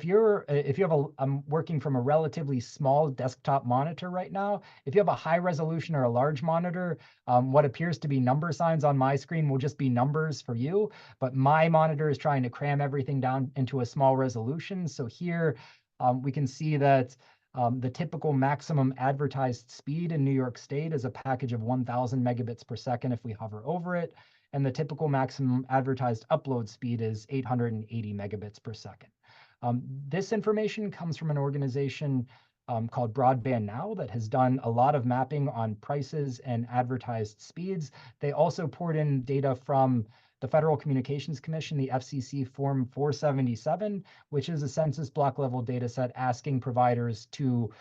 I'm working from a relatively small desktop monitor right now. If you have a high resolution or a large monitor, what appears to be number signs on my screen will just be numbers for you. But my monitor is trying to cram everything down into a small resolution. So here we can see that the typical maximum advertised speed in New York State is a package of 1,000 megabits per second if we hover over it. And the typical maximum advertised upload speed is 880 megabits per second. This information comes from an organization called Broadband Now that has done a lot of mapping on prices and advertised speeds. They also poured in data from the Federal Communications Commission, the FCC Form 477, which is a census block level data set asking providers to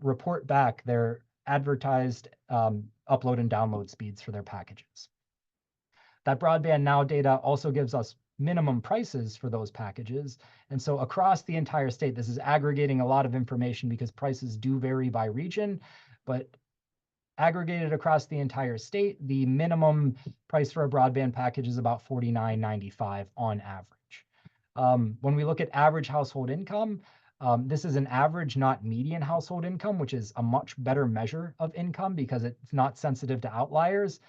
report back their advertised upload and download speeds for their packages. That Broadband Now data also gives us minimum prices for those packages. And so across the entire state, this is aggregating a lot of information because prices do vary by region, but aggregated across the entire state, the minimum price for a broadband package is about $49.95 on average. When we look at average household income, this is an average, not median household income, which is a much better measure of income because it's not sensitive to outliers.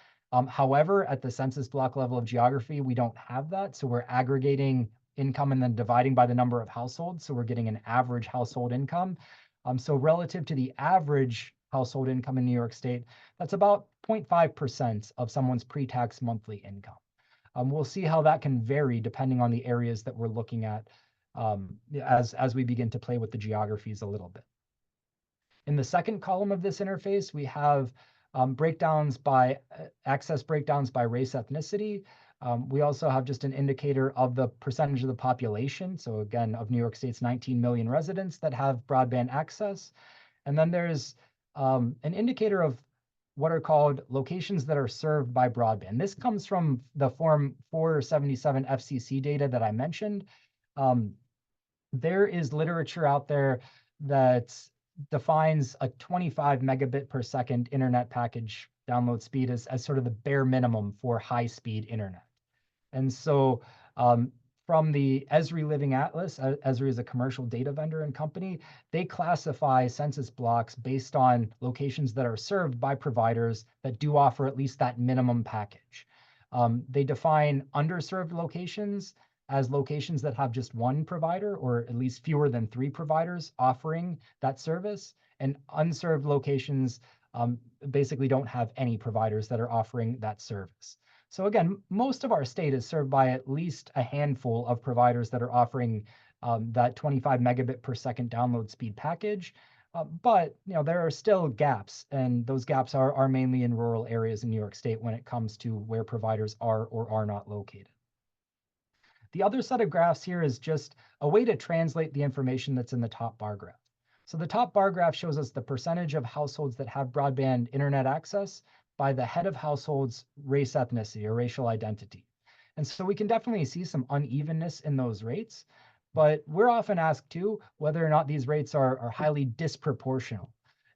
However, at the census block level of geography, we don't have that. So we're aggregating income and then dividing by the number of households. So we're getting an average household income. So relative to the average household income in New York State, that's about 0.5% of someone's pre-tax monthly income. We'll see how that can vary depending on the areas that we're looking at as we begin to play with the geographies a little bit. In the second column of this interface, we have access breakdowns by race, ethnicity. We also have just an indicator of the percentage of the population. So again, of New York State's 19 million residents that have broadband access. And then there's an indicator of what are called locations that are served by broadband. This comes from the Form 477 FCC data that I mentioned. There is literature out there that defines a 25 megabit per second internet package download speed as sort of the bare minimum for high-speed internet. And so from the Esri Living Atlas, Esri is a commercial data vendor and company, they classify census blocks based on locations that are served by providers that do offer at least that minimum package. They define underserved locations as locations that have just one provider or at least fewer than 3 providers offering that service, and unserved locations basically don't have any providers that are offering that service. So again, most of our state is served by at least a handful of providers that are offering that 25 megabit per second download speed package. But there are still gaps, and those gaps are mainly in rural areas in New York State when it comes to where providers are or are not located. The other set of graphs here is just a way to translate the information that's in the top bar graph. So the top bar graph shows us the percentage of households that have broadband internet access by the head of household's race, ethnicity, or racial identity. And so we can definitely see some unevenness in those rates, but we're often asked too whether or not these rates are highly disproportional.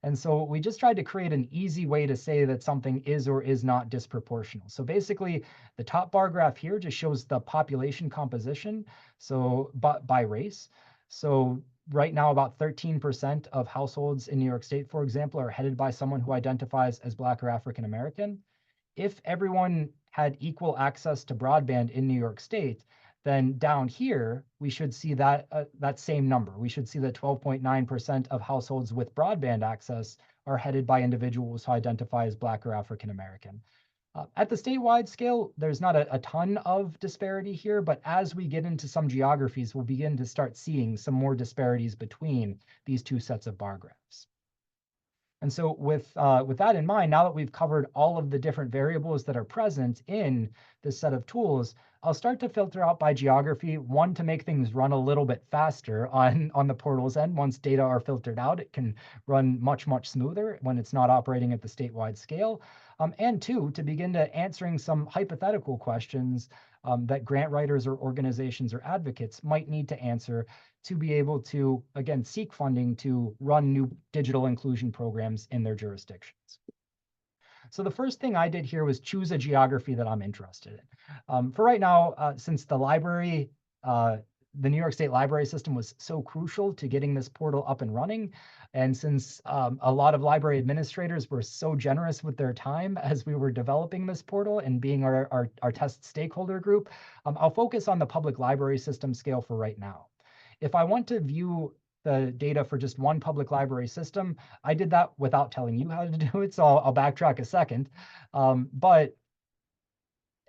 And so we just tried to create an easy way to say that something is or is not disproportional. So basically, the top bar graph here just shows the population composition, so by race. So right now, about 13% of households in New York State, for example, are headed by someone who identifies as Black or African American. If everyone had equal access to broadband in New York State, then down here, we should see that that same number. We should see that 12.9% of households with broadband access are headed by individuals who identify as Black or African American. At the statewide scale, there's not a ton of disparity here, but as we get into some geographies, we'll begin to start seeing some more disparities between these two sets of bar graphs. And so with that in mind, now that we've covered all of the different variables that are present in this set of tools, I'll start to filter out by geography, one, to make things run a little bit faster on the portal's end. Once data are filtered out, it can run much, much smoother when it's not operating at the statewide scale. And two, to begin to answering some hypothetical questions that grant writers or organizations or advocates might need to answer to be able to, again, seek funding to run new digital inclusion programs in their jurisdictions. So the first thing I did here was choose a geography that I'm interested in. For right now, since the library, the New York State library system was so crucial to getting this portal up and running, and since a lot of library administrators were so generous with their time as we were developing this portal and being our test stakeholder group, I'll focus on the public library system scale for right now. If I want to view the data for just one public library system, I did that without telling you how to do it, so I'll backtrack a second. But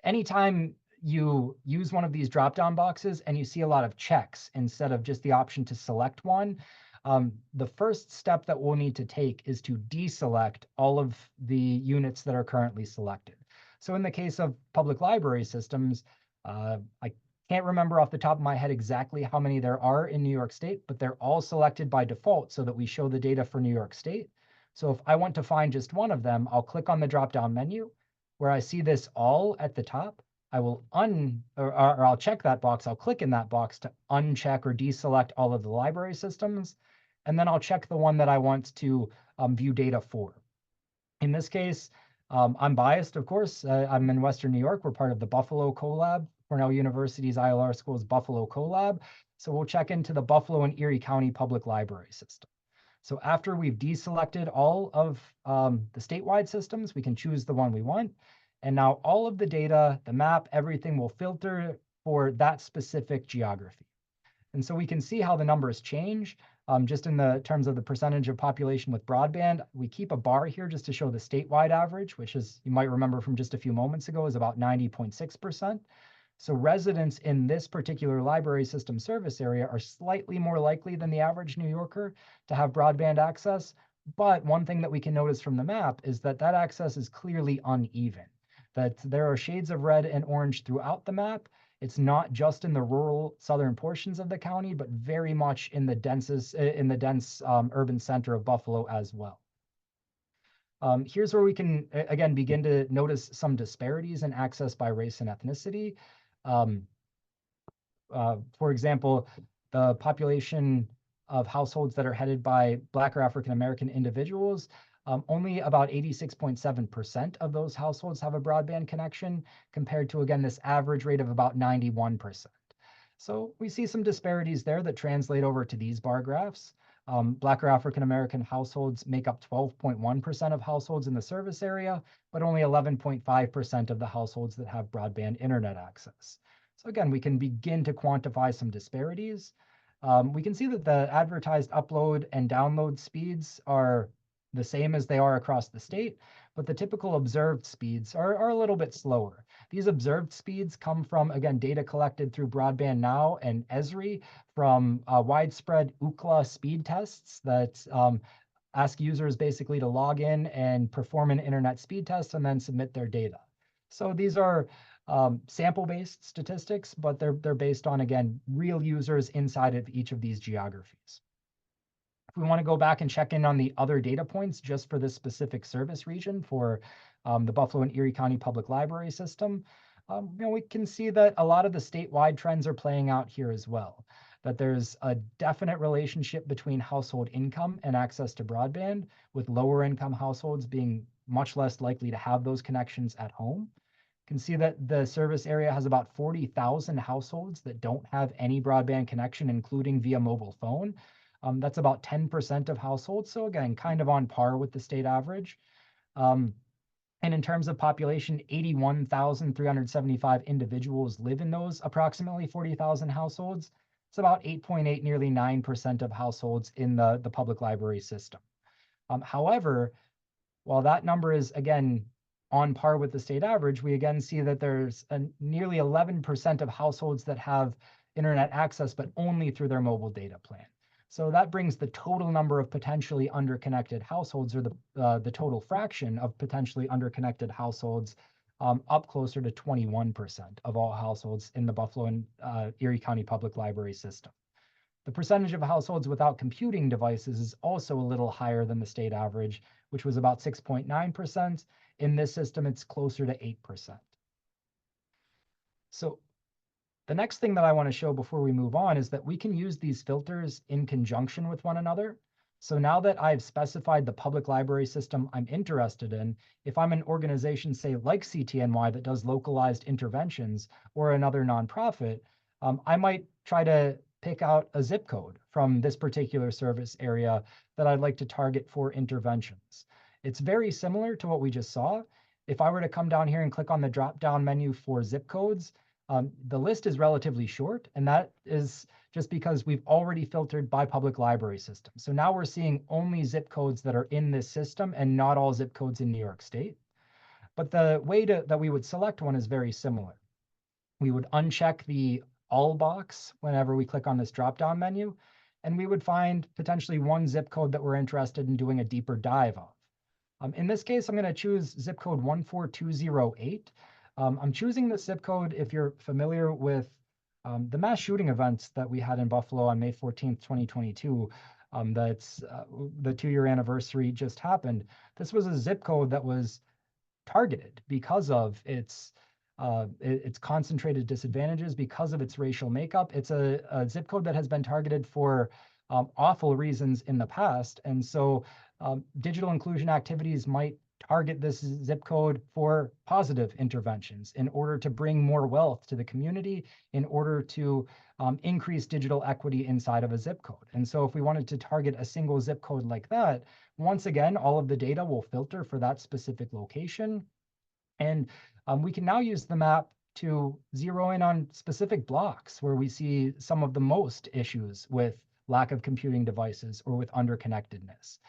anytime you use one of these drop-down boxes and you see a lot of checks instead of just the option to select one, the first step that we'll need to take is to deselect all of the units that are currently selected. So in the case of public library systems, I can't remember off the top of my head exactly how many there are in New York State, but they're all selected by default so that we show the data for New York State. So if I want to find just one of them, I'll click on the drop-down menu where I see this all at the top. I will I'll check that box. I'll click in that box to uncheck or deselect all of the library systems. And then I'll check the one that I want to view data for. In this case, I'm biased, of course. I'm in Western New York. We're part of the Buffalo Co-Lab, Cornell University's ILR School's Buffalo Co-Lab. So we'll check into the Buffalo and Erie County Public Library System. So after we've deselected all of the statewide systems, we can choose the one we want. And now all of the data, the map, everything will filter for that specific geography. And so we can see how the numbers change. Just in the terms of the percentage of population with broadband, we keep a bar here just to show the statewide average, which is, you might remember from just a few moments ago, is about 90.6%. So residents in this particular library system service area are slightly more likely than the average New Yorker to have broadband access. But one thing that we can notice from the map is that that access is clearly uneven, that there are shades of red and orange throughout the map. It's not just in the rural southern portions of the county, but very much in the dense urban center of Buffalo as well. Here's where we can, again, begin to notice some disparities in access by race and ethnicity. For example, the population of households that are headed by Black or African American individuals, only about 86.7% of those households have a broadband connection, compared to, again, this average rate of about 91%. So we see some disparities there that translate over to these bar graphs. Black or African American households make up 12.1% of households in the service area, but only 11.5% of the households that have broadband internet access. So again, we can begin to quantify some disparities. We can see that the advertised upload and download speeds are the same as they are across the state, but the typical observed speeds are a little bit slower. These observed speeds come from, again, data collected through Broadband Now and Esri from widespread Ookla speed tests that ask users basically to log in and perform an internet speed test and then submit their data. So these are sample-based statistics, but they're based on, again, real users inside of each of these geographies. If we want to go back and check in on the other data points just for this specific service region for the Buffalo and Erie County Public Library System, we can see that a lot of the statewide trends are playing out here as well. That there's a definite relationship between household income and access to broadband, with lower income households being much less likely to have those connections at home. You can see that the service area has about 40,000 households that don't have any broadband connection, including via mobile phone. That's about 10% of households. So again, kind of on par with the state average. And in terms of population, 81,375 individuals live in those approximately 40,000 households. It's about 8.8, nearly 9% of households in the public library system. However, while that number is, again, on par with the state average, we again see that there's nearly 11% of households that have internet access, but only through their mobile data plan. So that brings the total number of potentially underconnected households, or the total fraction of potentially underconnected households, up closer to 21% of all households in the Buffalo and Erie County Public Library System. The percentage of households without computing devices is also a little higher than the state average, which was about 6.9%. In this system, it's closer to 8%. So the next thing that I want to show before we move on is that we can use these filters in conjunction with one another. So now that I've specified the public library system I'm interested in, if I'm an organization, say like CTNY, that does localized interventions, or another nonprofit, I might try to pick out a zip code from this particular service area that I'd like to target for interventions. It's very similar to what we just saw. If I were to come down here and click on the drop-down menu for zip codes, the list is relatively short, and that is just because we've already filtered by public library system. So now we're seeing only zip codes that are in this system and not all zip codes in New York State. But the way that we would select one is very similar. We would uncheck the all box whenever we click on this drop-down menu, and we would find potentially one zip code that we're interested in doing a deeper dive of. In this case, I'm going to choose zip code 14208. I'm choosing this zip code if you're familiar with the mass shooting events that we had in Buffalo on May 14th, 2022. That's the 2-year anniversary just happened. This was a zip code that was targeted because of its concentrated disadvantages, because of its racial makeup. It's a zip code that has been targeted for awful reasons in the past. And so digital inclusion activities might target this zip code for positive interventions in order to bring more wealth to the community, in order to increase digital equity inside of a zip code. And so if we wanted to target a single zip code like that, once again, all of the data will filter for that specific location. And we can now use the map to zero in on specific blocks where we see some of the most issues with lack of computing devices or with underconnectedness.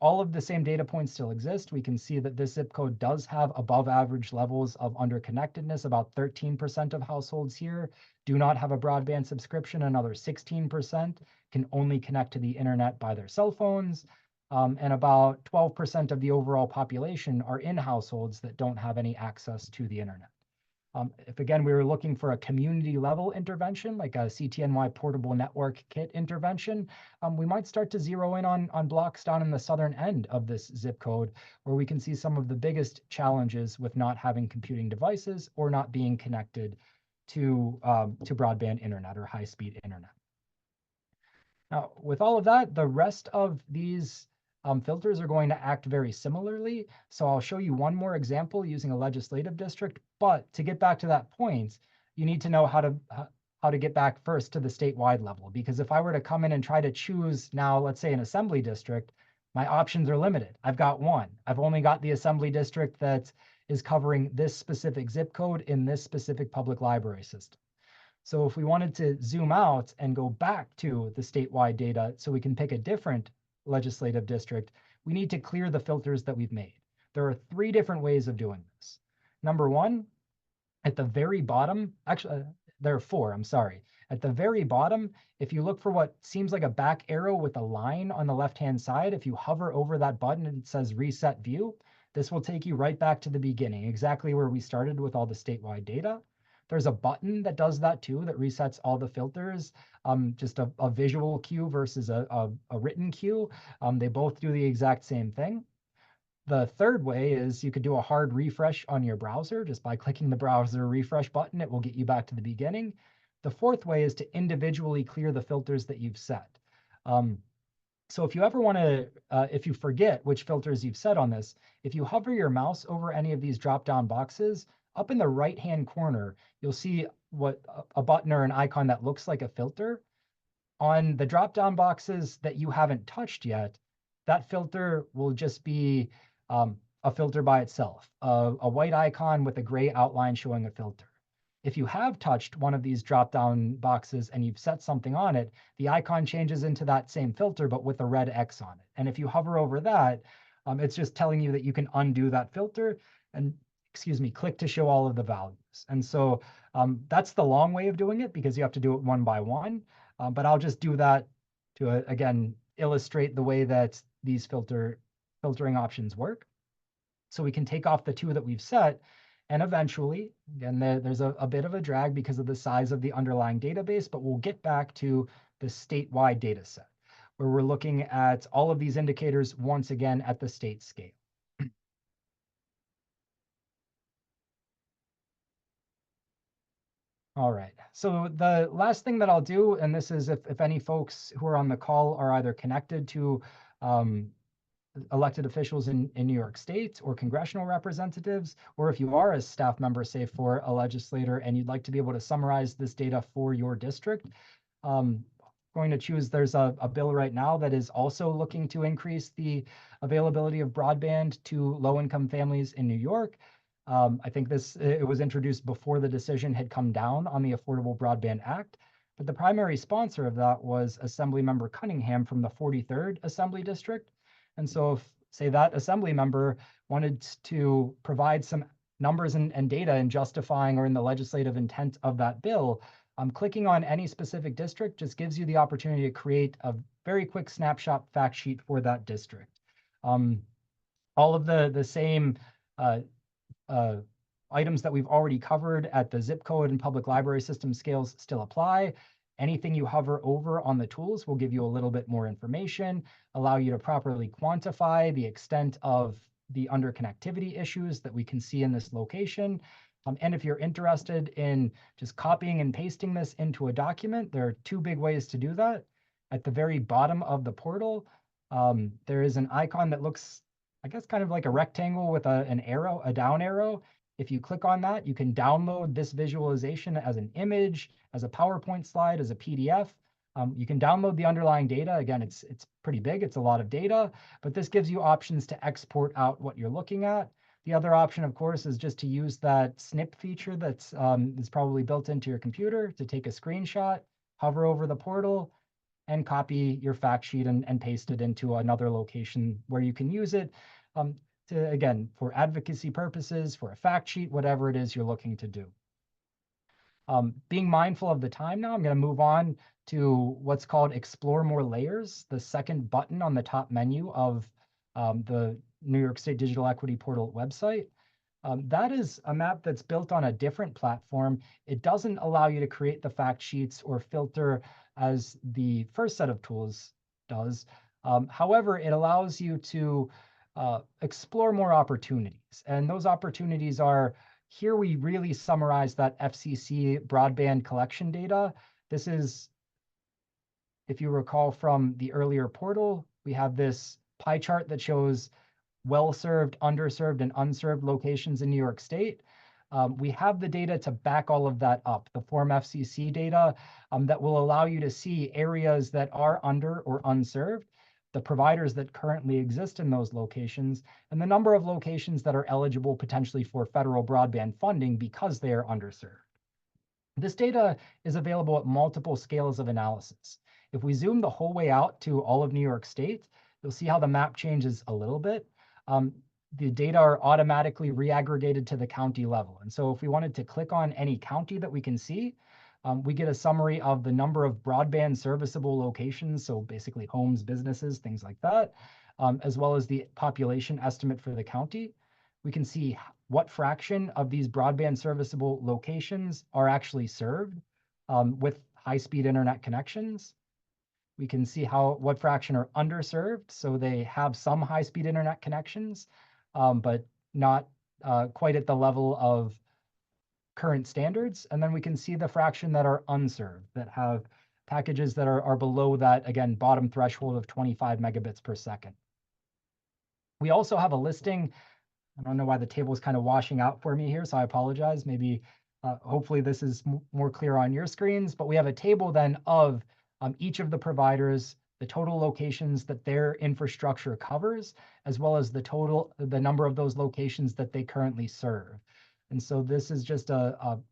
All of the same data points still exist. We can see that this zip code does have above average levels of underconnectedness. About 13% of households here do not have a broadband subscription. Another 16% can only connect to the internet by their cell phones. And about 12% of the overall population are in households that don't have any access to the internet. If again, we were looking for a community level intervention, like a CTNY portable network kit intervention, we might start to zero in on blocks down in the southern end of this zip code, where we can see some of the biggest challenges with not having computing devices or not being connected to broadband internet or high-speed internet. Now, with all of that, the rest of these filters are going to act very similarly. So I'll show you one more example using a legislative district. But to get back to that point, you need to know how to get back first to the statewide level. Because if I were to come in and try to choose now, let's say an assembly district, my options are limited. I've got one. I've only got the assembly district that is covering this specific zip code in this specific public library system. So if we wanted to zoom out and go back to the statewide data so we can pick a different legislative district, we need to clear the filters that we've made. There are 3 different ways of doing this. Number one, at the very bottom, actually, there are 4, I'm sorry. At the very bottom, if you look for what seems like a back arrow with a line on the left-hand side, if you hover over that button and it says Reset View, this will take you right back to the beginning, exactly where we started with all the statewide data. There's a button that does that too, that resets all the filters, just a visual cue versus a written cue. They both do the exact same thing. The third way is you could do a hard refresh on your browser. Just by clicking the browser refresh button, it will get you back to the beginning. The fourth way is to individually clear the filters that you've set. So if you ever want to, if you forget which filters you've set on this, if you hover your mouse over any of these drop-down boxes, up in the right-hand corner, you'll see what a button or an icon that looks like a filter. On the drop-down boxes that you haven't touched yet, that filter will just be a filter by itself, a white icon with a gray outline showing a filter. If you have touched one of these drop-down boxes and you've set something on it, the icon changes into that same filter, but with a red X on it. And if you hover over that, it's just telling you that you can undo that filter and, click to show all of the values. And so that's the long way of doing it, because you have to do it one by one. But I'll just do that to, again, illustrate the way that these filtering options work. So we can take off the two that we've set, and eventually, again, there's a bit of a drag because of the size of the underlying database, but we'll get back to the statewide data set, where we're looking at all of these indicators once again at the state scale. All right, so the last thing that I'll do, and this is if any folks who are on the call are either connected to elected officials in New York State or congressional representatives, or if you are a staff member, say for a legislator, and you'd like to be able to summarize this data for your district, going to choose, there's a bill right now that is also looking to increase the availability of broadband to low-income families in New York. I think it was introduced before the decision had come down on the Affordable Broadband Act, but the primary sponsor of that was Assemblymember Cunningham from the 43rd Assembly District. And so if, say, that assembly member wanted to provide some numbers and data in justifying or in the legislative intent of that bill, clicking on any specific district just gives you the opportunity to create a very quick snapshot fact sheet for that district. All of the same items that we've already covered at the zip code and public library system scales still apply. Anything you hover over on the tools will give you a little bit more information, allow you to properly quantify the extent of the underconnectivity issues that we can see in this location. And if you're interested in just copying and pasting this into a document, there are two big ways to do that. At the very bottom of the portal, there is an icon that looks, I guess, kind of like a rectangle with an arrow, a down arrow. If you click on that, you can download this visualization as an image, as a PowerPoint slide, as a PDF. You can download the underlying data. Again, it's pretty big. It's a lot of data, but this gives you options to export out what you're looking at. The other option, of course, is just to use that snip feature that's is probably built into your computer to take a screenshot, hover over the portal, and copy your fact sheet and paste it into another location where you can use it to, again, for advocacy purposes, for a fact sheet, whatever it is you're looking to do. Being mindful of the time now, I'm going to move on to what's called Explore More Layers, the second button on the top menu of the New York State Digital Equity Portal website. That is a map that's built on a different platform. It doesn't allow you to create the fact sheets or filter as the first set of tools does. However, it allows you to explore more opportunities. And those opportunities are, here we really summarize that FCC broadband collection data. This is, if you recall from the earlier portal, we have this pie chart that shows well-served, underserved, and unserved locations in New York State. We have the data to back all of that up, the Form FCC data that will allow you to see areas that are under or unserved, the providers that currently exist in those locations, and the number of locations that are eligible potentially for federal broadband funding because they are underserved. This data is available at multiple scales of analysis. If we zoom the whole way out to all of New York State, you'll see how the map changes a little bit. The data are automatically reaggregated to the county level. And so if we wanted to click on any county that we can see, We get a summary of the number of broadband serviceable locations, so basically homes, businesses, things like that, as well as the population estimate for the county. We can see what fraction of these broadband serviceable locations are actually served with high-speed internet connections. We can see what fraction are underserved, so they have some high-speed internet connections, but not quite at the level of current standards. And then we can see the fraction that are unserved, that have packages that are below that, again, bottom threshold of 25 megabits per second. We also have a listing. I don't know why the table is kind of washing out for me here, so I apologize. Maybe, hopefully this is more clear on your screens, but we have a table then of each of the providers, the total locations that their infrastructure covers, as well as the number of those locations that they currently serve. And so this is just an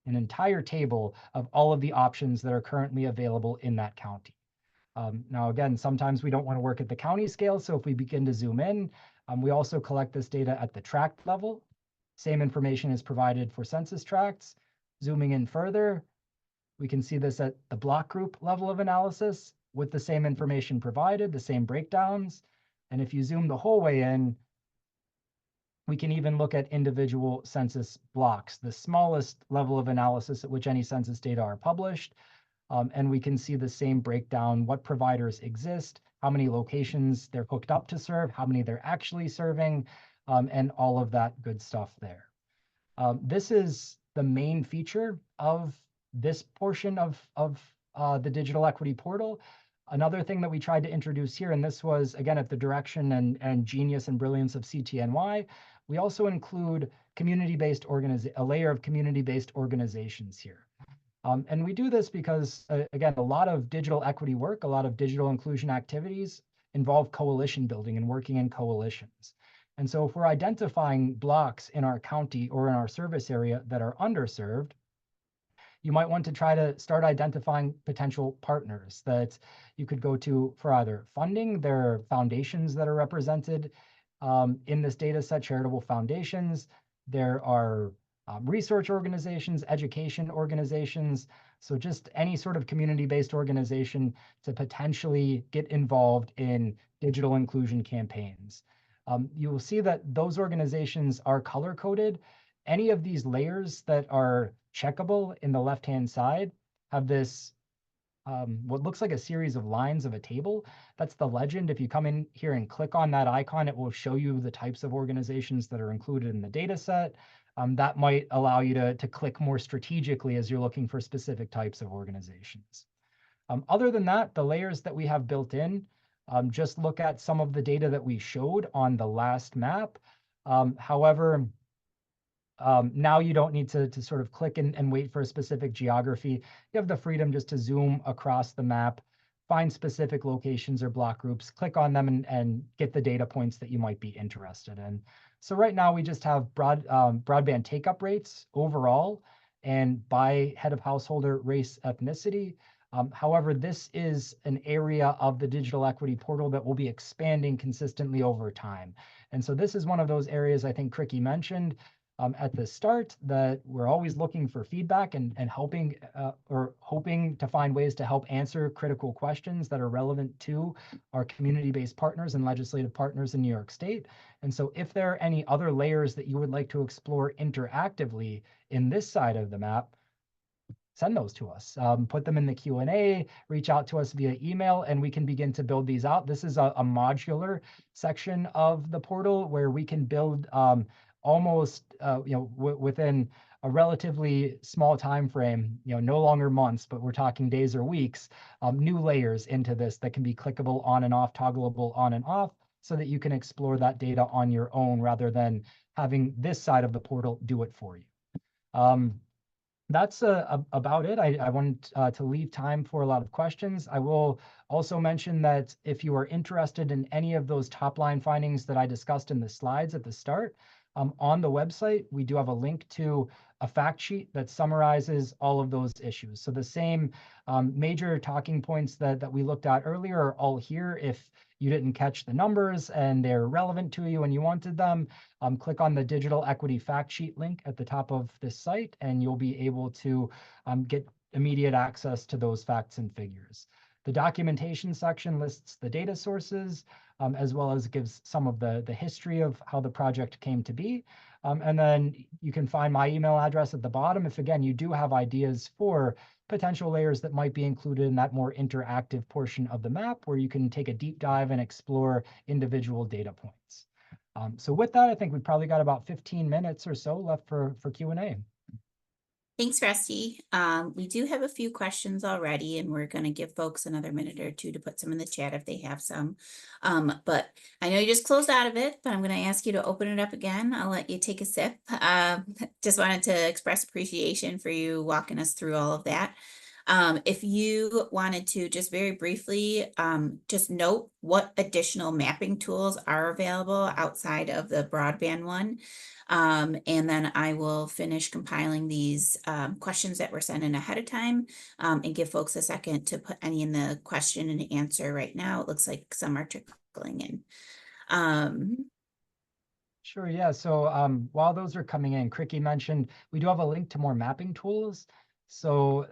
entire table of all of the options that are currently available in that county. Now, again, sometimes we don't want to work at the county scale. So if we begin to zoom in, we also collect this data at the tract level. Same information is provided for census tracts. Zooming in further, we can see this at the block group level of analysis with the same information provided, the same breakdowns. And if you zoom the whole way in, we can even look at individual census blocks, the smallest level of analysis at which any census data are published. And we can see the same breakdown, what providers exist, how many locations they're hooked up to serve, how many they're actually serving, and all of that good stuff there. This is the main feature of this portion of the digital equity portal. Another thing that we tried to introduce here, and this was, again, at the direction and genius and brilliance of CTNY, we also include a layer of community-based organizations here. And we do this because, again, a lot of digital equity work, a lot of digital inclusion activities involve coalition building and working in coalitions. And so if we're identifying blocks in our county or in our service area that are underserved, you might want to try to start identifying potential partners that you could go to for either funding. There are foundations that are represented in this data set, charitable foundations. There are research organizations, education organizations. So just any sort of community-based organization to potentially get involved in digital inclusion campaigns. You will see that those organizations are color-coded. Any of these layers that are checkable in the left-hand side have this what looks like a series of lines of a table. That's the legend. If you come in here and click on that icon, it will show you the types of organizations that are included in the data set. That might allow you to click more strategically as you're looking for specific types of organizations. Other than that, the layers that we have built in, just look at some of the data that we showed on the last map. However, now you don't need to sort of click and wait for a specific geography. You have the freedom just to zoom across the map, find specific locations or block groups, click on them and get the data points that you might be interested in. So right now we just have broadband take-up rates overall and by head of householder, race, ethnicity. However, this is an area of the digital equity portal that will be expanding consistently over time. And so this is one of those areas I think Cricky mentioned at the start, that we're always looking for feedback and helping or hoping to find ways to help answer critical questions that are relevant to our community-based partners and legislative partners in New York State. And so if there are any other layers that you would like to explore interactively in this side of the map, send those to us, put them in the Q&A, reach out to us via email, and we can begin to build these out. This is a modular section of the portal where we can build almost within a relatively small time frame, no longer months, but we're talking days or weeks, new layers into this that can be clickable on and off, toggleable on and off, so that you can explore that data on your own rather than having this side of the portal do it for you. That's about it. I want to leave time for a lot of questions. I will also mention that if you are interested in any of those top line findings that I discussed in the slides at the start, On the website, we do have a link to a fact sheet that summarizes all of those issues. So the same major talking points that we looked at earlier are all here. If you didn't catch the numbers and they're relevant to you and you wanted them, click on the digital equity fact sheet link at the top of this site, and you'll be able to get immediate access to those facts and figures. The documentation section lists the data sources, as well as gives some of the history of how the project came to be. And then you can find my email address at the bottom if, again, you do have ideas for potential layers that might be included in that more interactive portion of the map, where you can take a deep dive and explore individual data points. So with that, I think we've probably got about 15 minutes or so left for Q&A. Thanks, Rusty. We do have a few questions already, and we're going to give folks another minute or two to put some in the chat if they have some. But I know you just closed out of it, but I'm going to ask you to open it up again. I'll let you take a sip. Just wanted to express appreciation for you walking us through all of that. If you wanted to just very briefly, just note what additional mapping tools are available outside of the broadband one. And then I will finish compiling these questions that were sent in ahead of time, and give folks a second to put any in the question and answer right now. It looks like some are trickling in. Sure, yeah. So while those are coming in, Cricky mentioned we do have a link to more mapping tools. So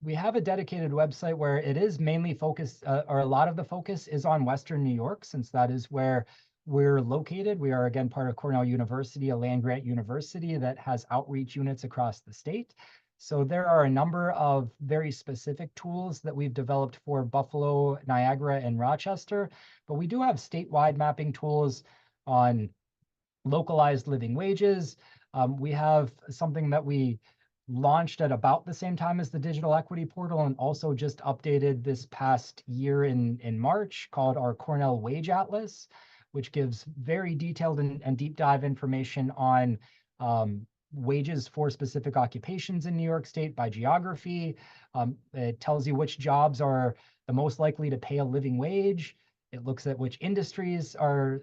we have a dedicated website where it is mainly focused, or a lot of the focus is on Western New York, since that is where we're located. We are, again, part of Cornell University, a land-grant university that has outreach units across the state. So there are a number of very specific tools that we've developed for Buffalo, Niagara, and Rochester, but we do have statewide mapping tools on localized living wages. We have something that we launched at about the same time as the digital equity portal, and also just updated this past year in March, called our Cornell Wage Atlas, which gives very detailed and deep dive information on wages for specific occupations in New York State by geography. It tells you which jobs are the most likely to pay a living wage. It looks at which industries are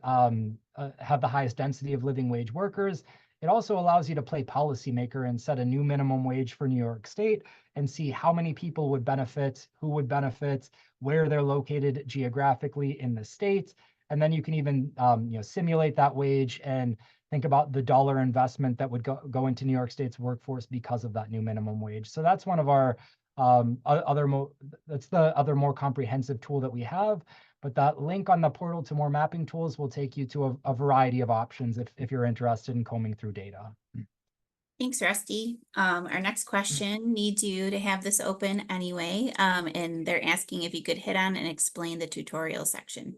have the highest density of living wage workers. It also allows you to play policymaker and set a new minimum wage for New York State and see how many people would benefit, who would benefit, where they're located geographically in the state. And then you can even simulate that wage and think about the dollar investment that would go into New York State's workforce because of that new minimum wage. So that's one of our that's the other more comprehensive tool that we have. But that link on the portal to more mapping tools will take you to a variety of options if you're interested in combing through data. Thanks, Rusty. Our next question needs you to have this open anyway, and they're asking if you could hit on and explain the tutorial section.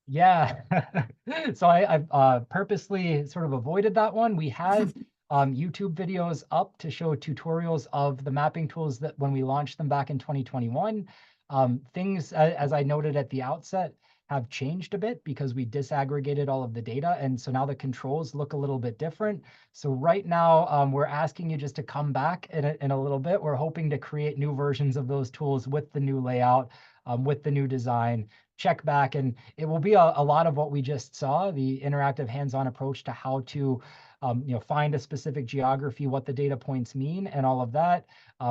Yeah, so I've purposely sort of avoided that one. We had YouTube videos up to show tutorials of the mapping tools that when we launched them back in 2021. Things, as I noted at the outset, have changed a bit because we disaggregated all of the data. And so now the controls look a little bit different. So right now, we're asking you just to come back in a little bit. We're hoping to create new versions of those tools with the new layout, with the new design. Check back, and it will be a lot of what we just saw, the interactive hands-on approach to how to find a specific geography, what the data points mean, and all of that.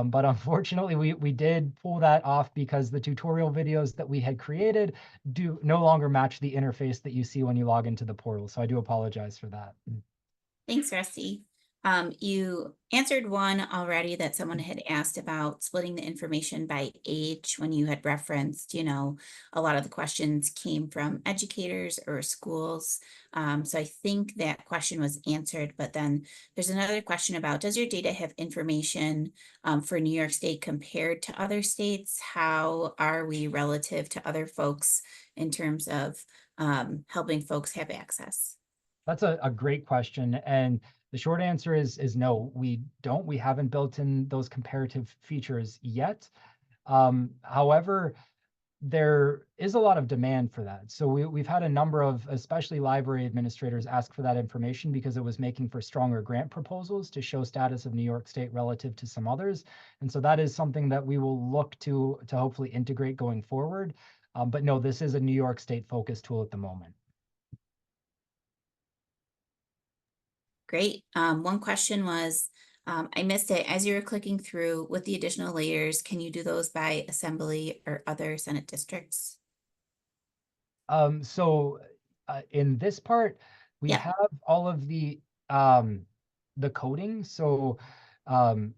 But unfortunately, we did pull that off because the tutorial videos that we had created do no longer match the interface that you see when you log into the portal. So I do apologize for that. Thanks, Rusty. You answered one already that someone had asked about splitting the information by age when you had referenced, a lot of the questions came from educators or schools. So I think that question was answered, but then there's another question about, does your data have information for New York State compared to other states? How are we relative to other folks in terms of helping folks have access? That's a great question. And the short answer is no, we don't. We haven't built in those comparative features yet. However, there is a lot of demand for that. So we've had a number of, especially library administrators, ask for that information because it was making for stronger grant proposals to show status of New York State relative to some others. And so that is something that we will look to hopefully integrate going forward. But no, this is a New York State focused tool at the moment. Great. One question was, I missed it. As you were clicking through with the additional layers, can you do those by assembly or other Senate districts? So in this part, we Yeah. have all of the coding. So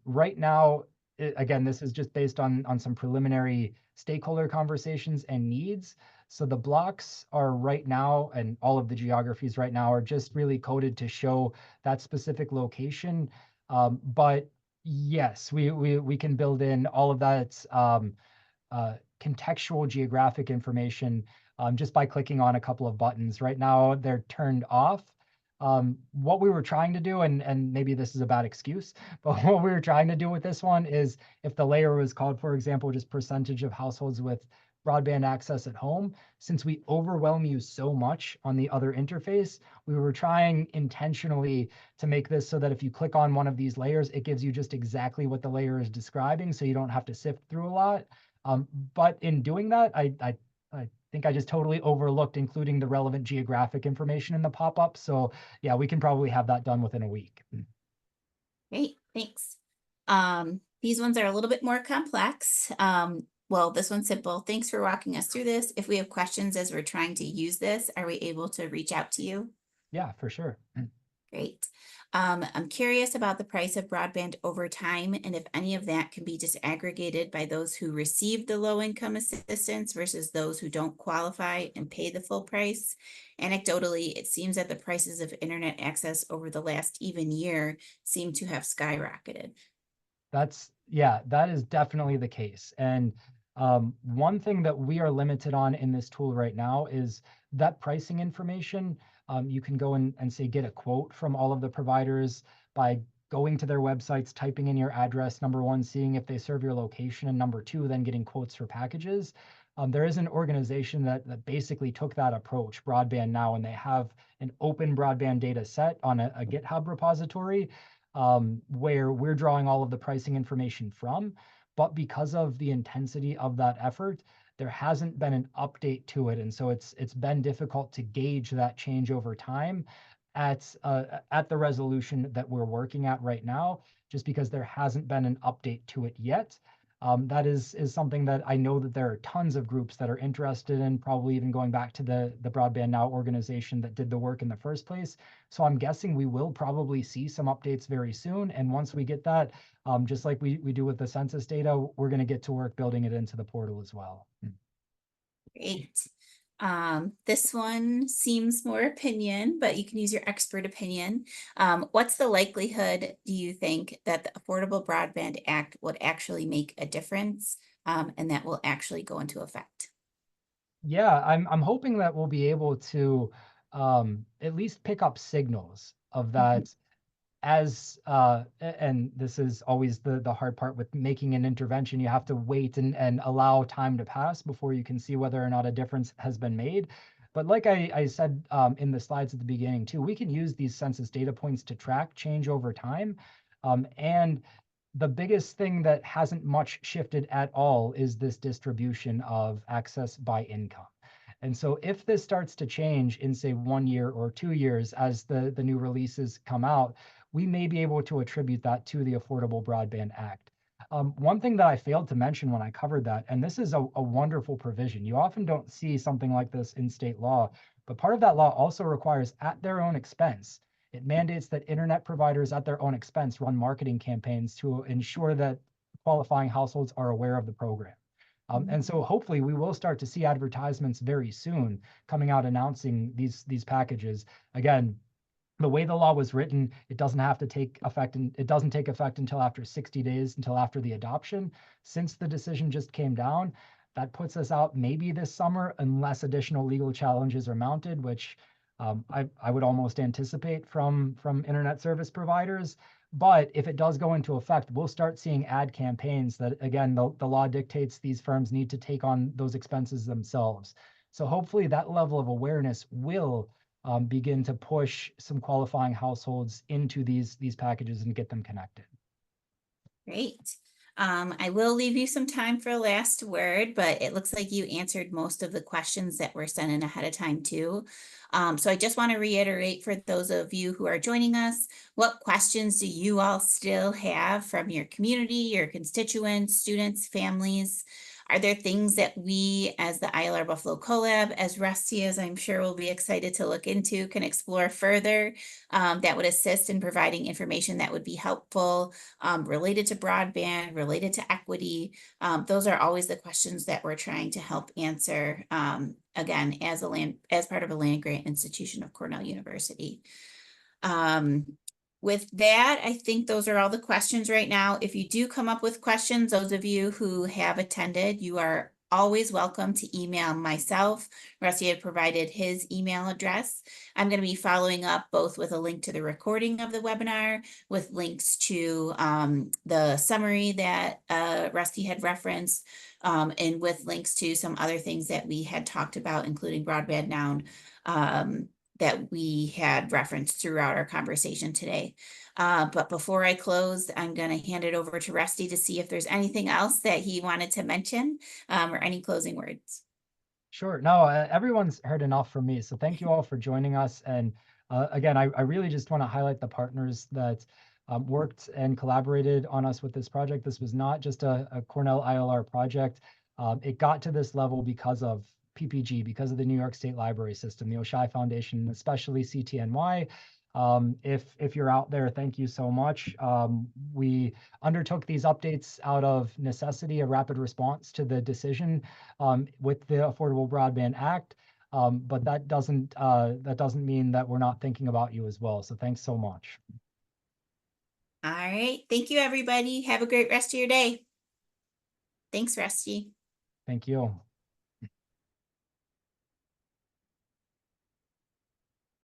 right now, again, this is just based on some preliminary stakeholder conversations and needs. So the blocks are right now, and all of the geographies right now are just really coded to show that specific location. But yes, we can build in all of that contextual geographic information just by clicking on a couple of buttons. Right now, they're turned off. What we were trying to do, and maybe this is a bad excuse, but what we were trying to do with this one is if the layer was called, for example, just percentage of households with broadband access at home, since we overwhelm you so much on the other interface, we were trying intentionally to make this so that if you click on one of these layers, it gives you just exactly what the layer is describing, so you don't have to sift through a lot. But in doing that, I think I just totally overlooked including the relevant geographic information in the pop-up. So yeah, we can probably have that done within a week. Great, thanks. These ones are a little bit more complex. Well, this one's simple. Thanks for walking us through this. If we have questions as we're trying to use this, are we able to reach out to you? Yeah, for sure. Great. I'm curious about the price of broadband over time and if any of that can be disaggregated by those who receive the low income assistance versus those who don't qualify and pay the full price. Anecdotally, it seems that the prices of internet access over the last even year seem to have skyrocketed. Yeah, that is definitely the case. And one thing that we are limited on in this tool right now is that pricing information. You can go and say, get a quote from all of the providers by going to their websites, typing in your address, number one, seeing if they serve your location, and number two, then getting quotes for packages. There is an organization that basically took that approach, Broadband Now, and they have an open broadband data set on a GitHub repository where we're drawing all of the pricing information from. But because of the intensity of that effort, there hasn't been an update to it. And so it's been difficult to gauge that change over time at the resolution that we're working at right now, just because there hasn't been an update to it yet. That is something that I know that there are tons of groups that are interested in, probably even going back to the Broadband Now organization that did the work in the first place. So I'm guessing we will probably see some updates very soon. And once we get that, just like we do with the census data, we're going to get to work building it into the portal as well. Great. This one seems more opinion, but you can use your expert opinion. What's the likelihood, do you think, that the Affordable Broadband Act would actually make a difference and that will actually go into effect? Yeah, I'm hoping that we'll be able to at least pick up signals of that and this is always the hard part with making an intervention. You have to wait and allow time to pass before you can see whether or not a difference has been made. But like I said in the slides at the beginning too, we can use these census data points to track change over time. And the biggest thing that hasn't much shifted at all is this distribution of access by income. And so if this starts to change in, say, 1 year or 2 years as the new releases come out, we may be able to attribute that to the Affordable Broadband Act. One thing that I failed to mention when I covered that, and this is a wonderful provision. You often don't see something like this in state law, but part of that law also requires at their own expense. It mandates that internet providers at their own expense run marketing campaigns to ensure that qualifying households are aware of the program. And so hopefully we will start to see advertisements very soon coming out announcing these packages. Again, the way the law was written, it doesn't have to take effect, and it doesn't take effect until after 60 days, until after the adoption. Since the decision just came down, that puts us out maybe this summer, unless additional legal challenges are mounted, which I would almost anticipate from internet service providers. But if it does go into effect, we'll start seeing ad campaigns that, again, the law dictates these firms need to take on those expenses themselves. So hopefully that level of awareness will begin to push some qualifying households into these packages and get them connected. Great. I will leave you some time for a last word, but it looks like you answered most of the questions that were sent in ahead of time too. So I just want to reiterate for those of you who are joining us, what questions do you all still have from your community, your constituents, students, families? Are there things that we, as the ILR Buffalo Co-Lab, as Rusty as I'm sure will be excited to look into, can explore further that would assist in providing information that would be helpful related to broadband, related to equity? Those are always the questions that we're trying to help answer, again, as part of a land grant institution of Cornell University. With that, I think those are all the questions right now. If you do come up with questions, those of you who have attended, you are always welcome to email myself. Rusty had provided his email address. I'm going to be following up both with a link to the recording of the webinar, with links to the summary that Rusty had referenced, and with links to some other things that we had talked about, including Broadband Now, that we had referenced throughout our conversation today. But before I close, I'm going to hand it over to Rusty to see if there's anything else that he wanted to mention, or any closing words. Sure. No, everyone's heard enough from me. So thank you all for joining us. And again, I really just want to highlight the partners that worked and collaborated on us with this project. This was not just a Cornell ILR project. It got to this level because of PPG, because of the New York State Library System, the Oishei Foundation, especially CTNY. If you're out there, thank you so much. We undertook these updates out of necessity, a rapid response to the decision with the Affordable Broadband Act. But that doesn't mean that we're not thinking about you as well. So thanks so much. All right. Thank you, everybody. Have a great rest of your day. Thanks, Rusty. Thank you.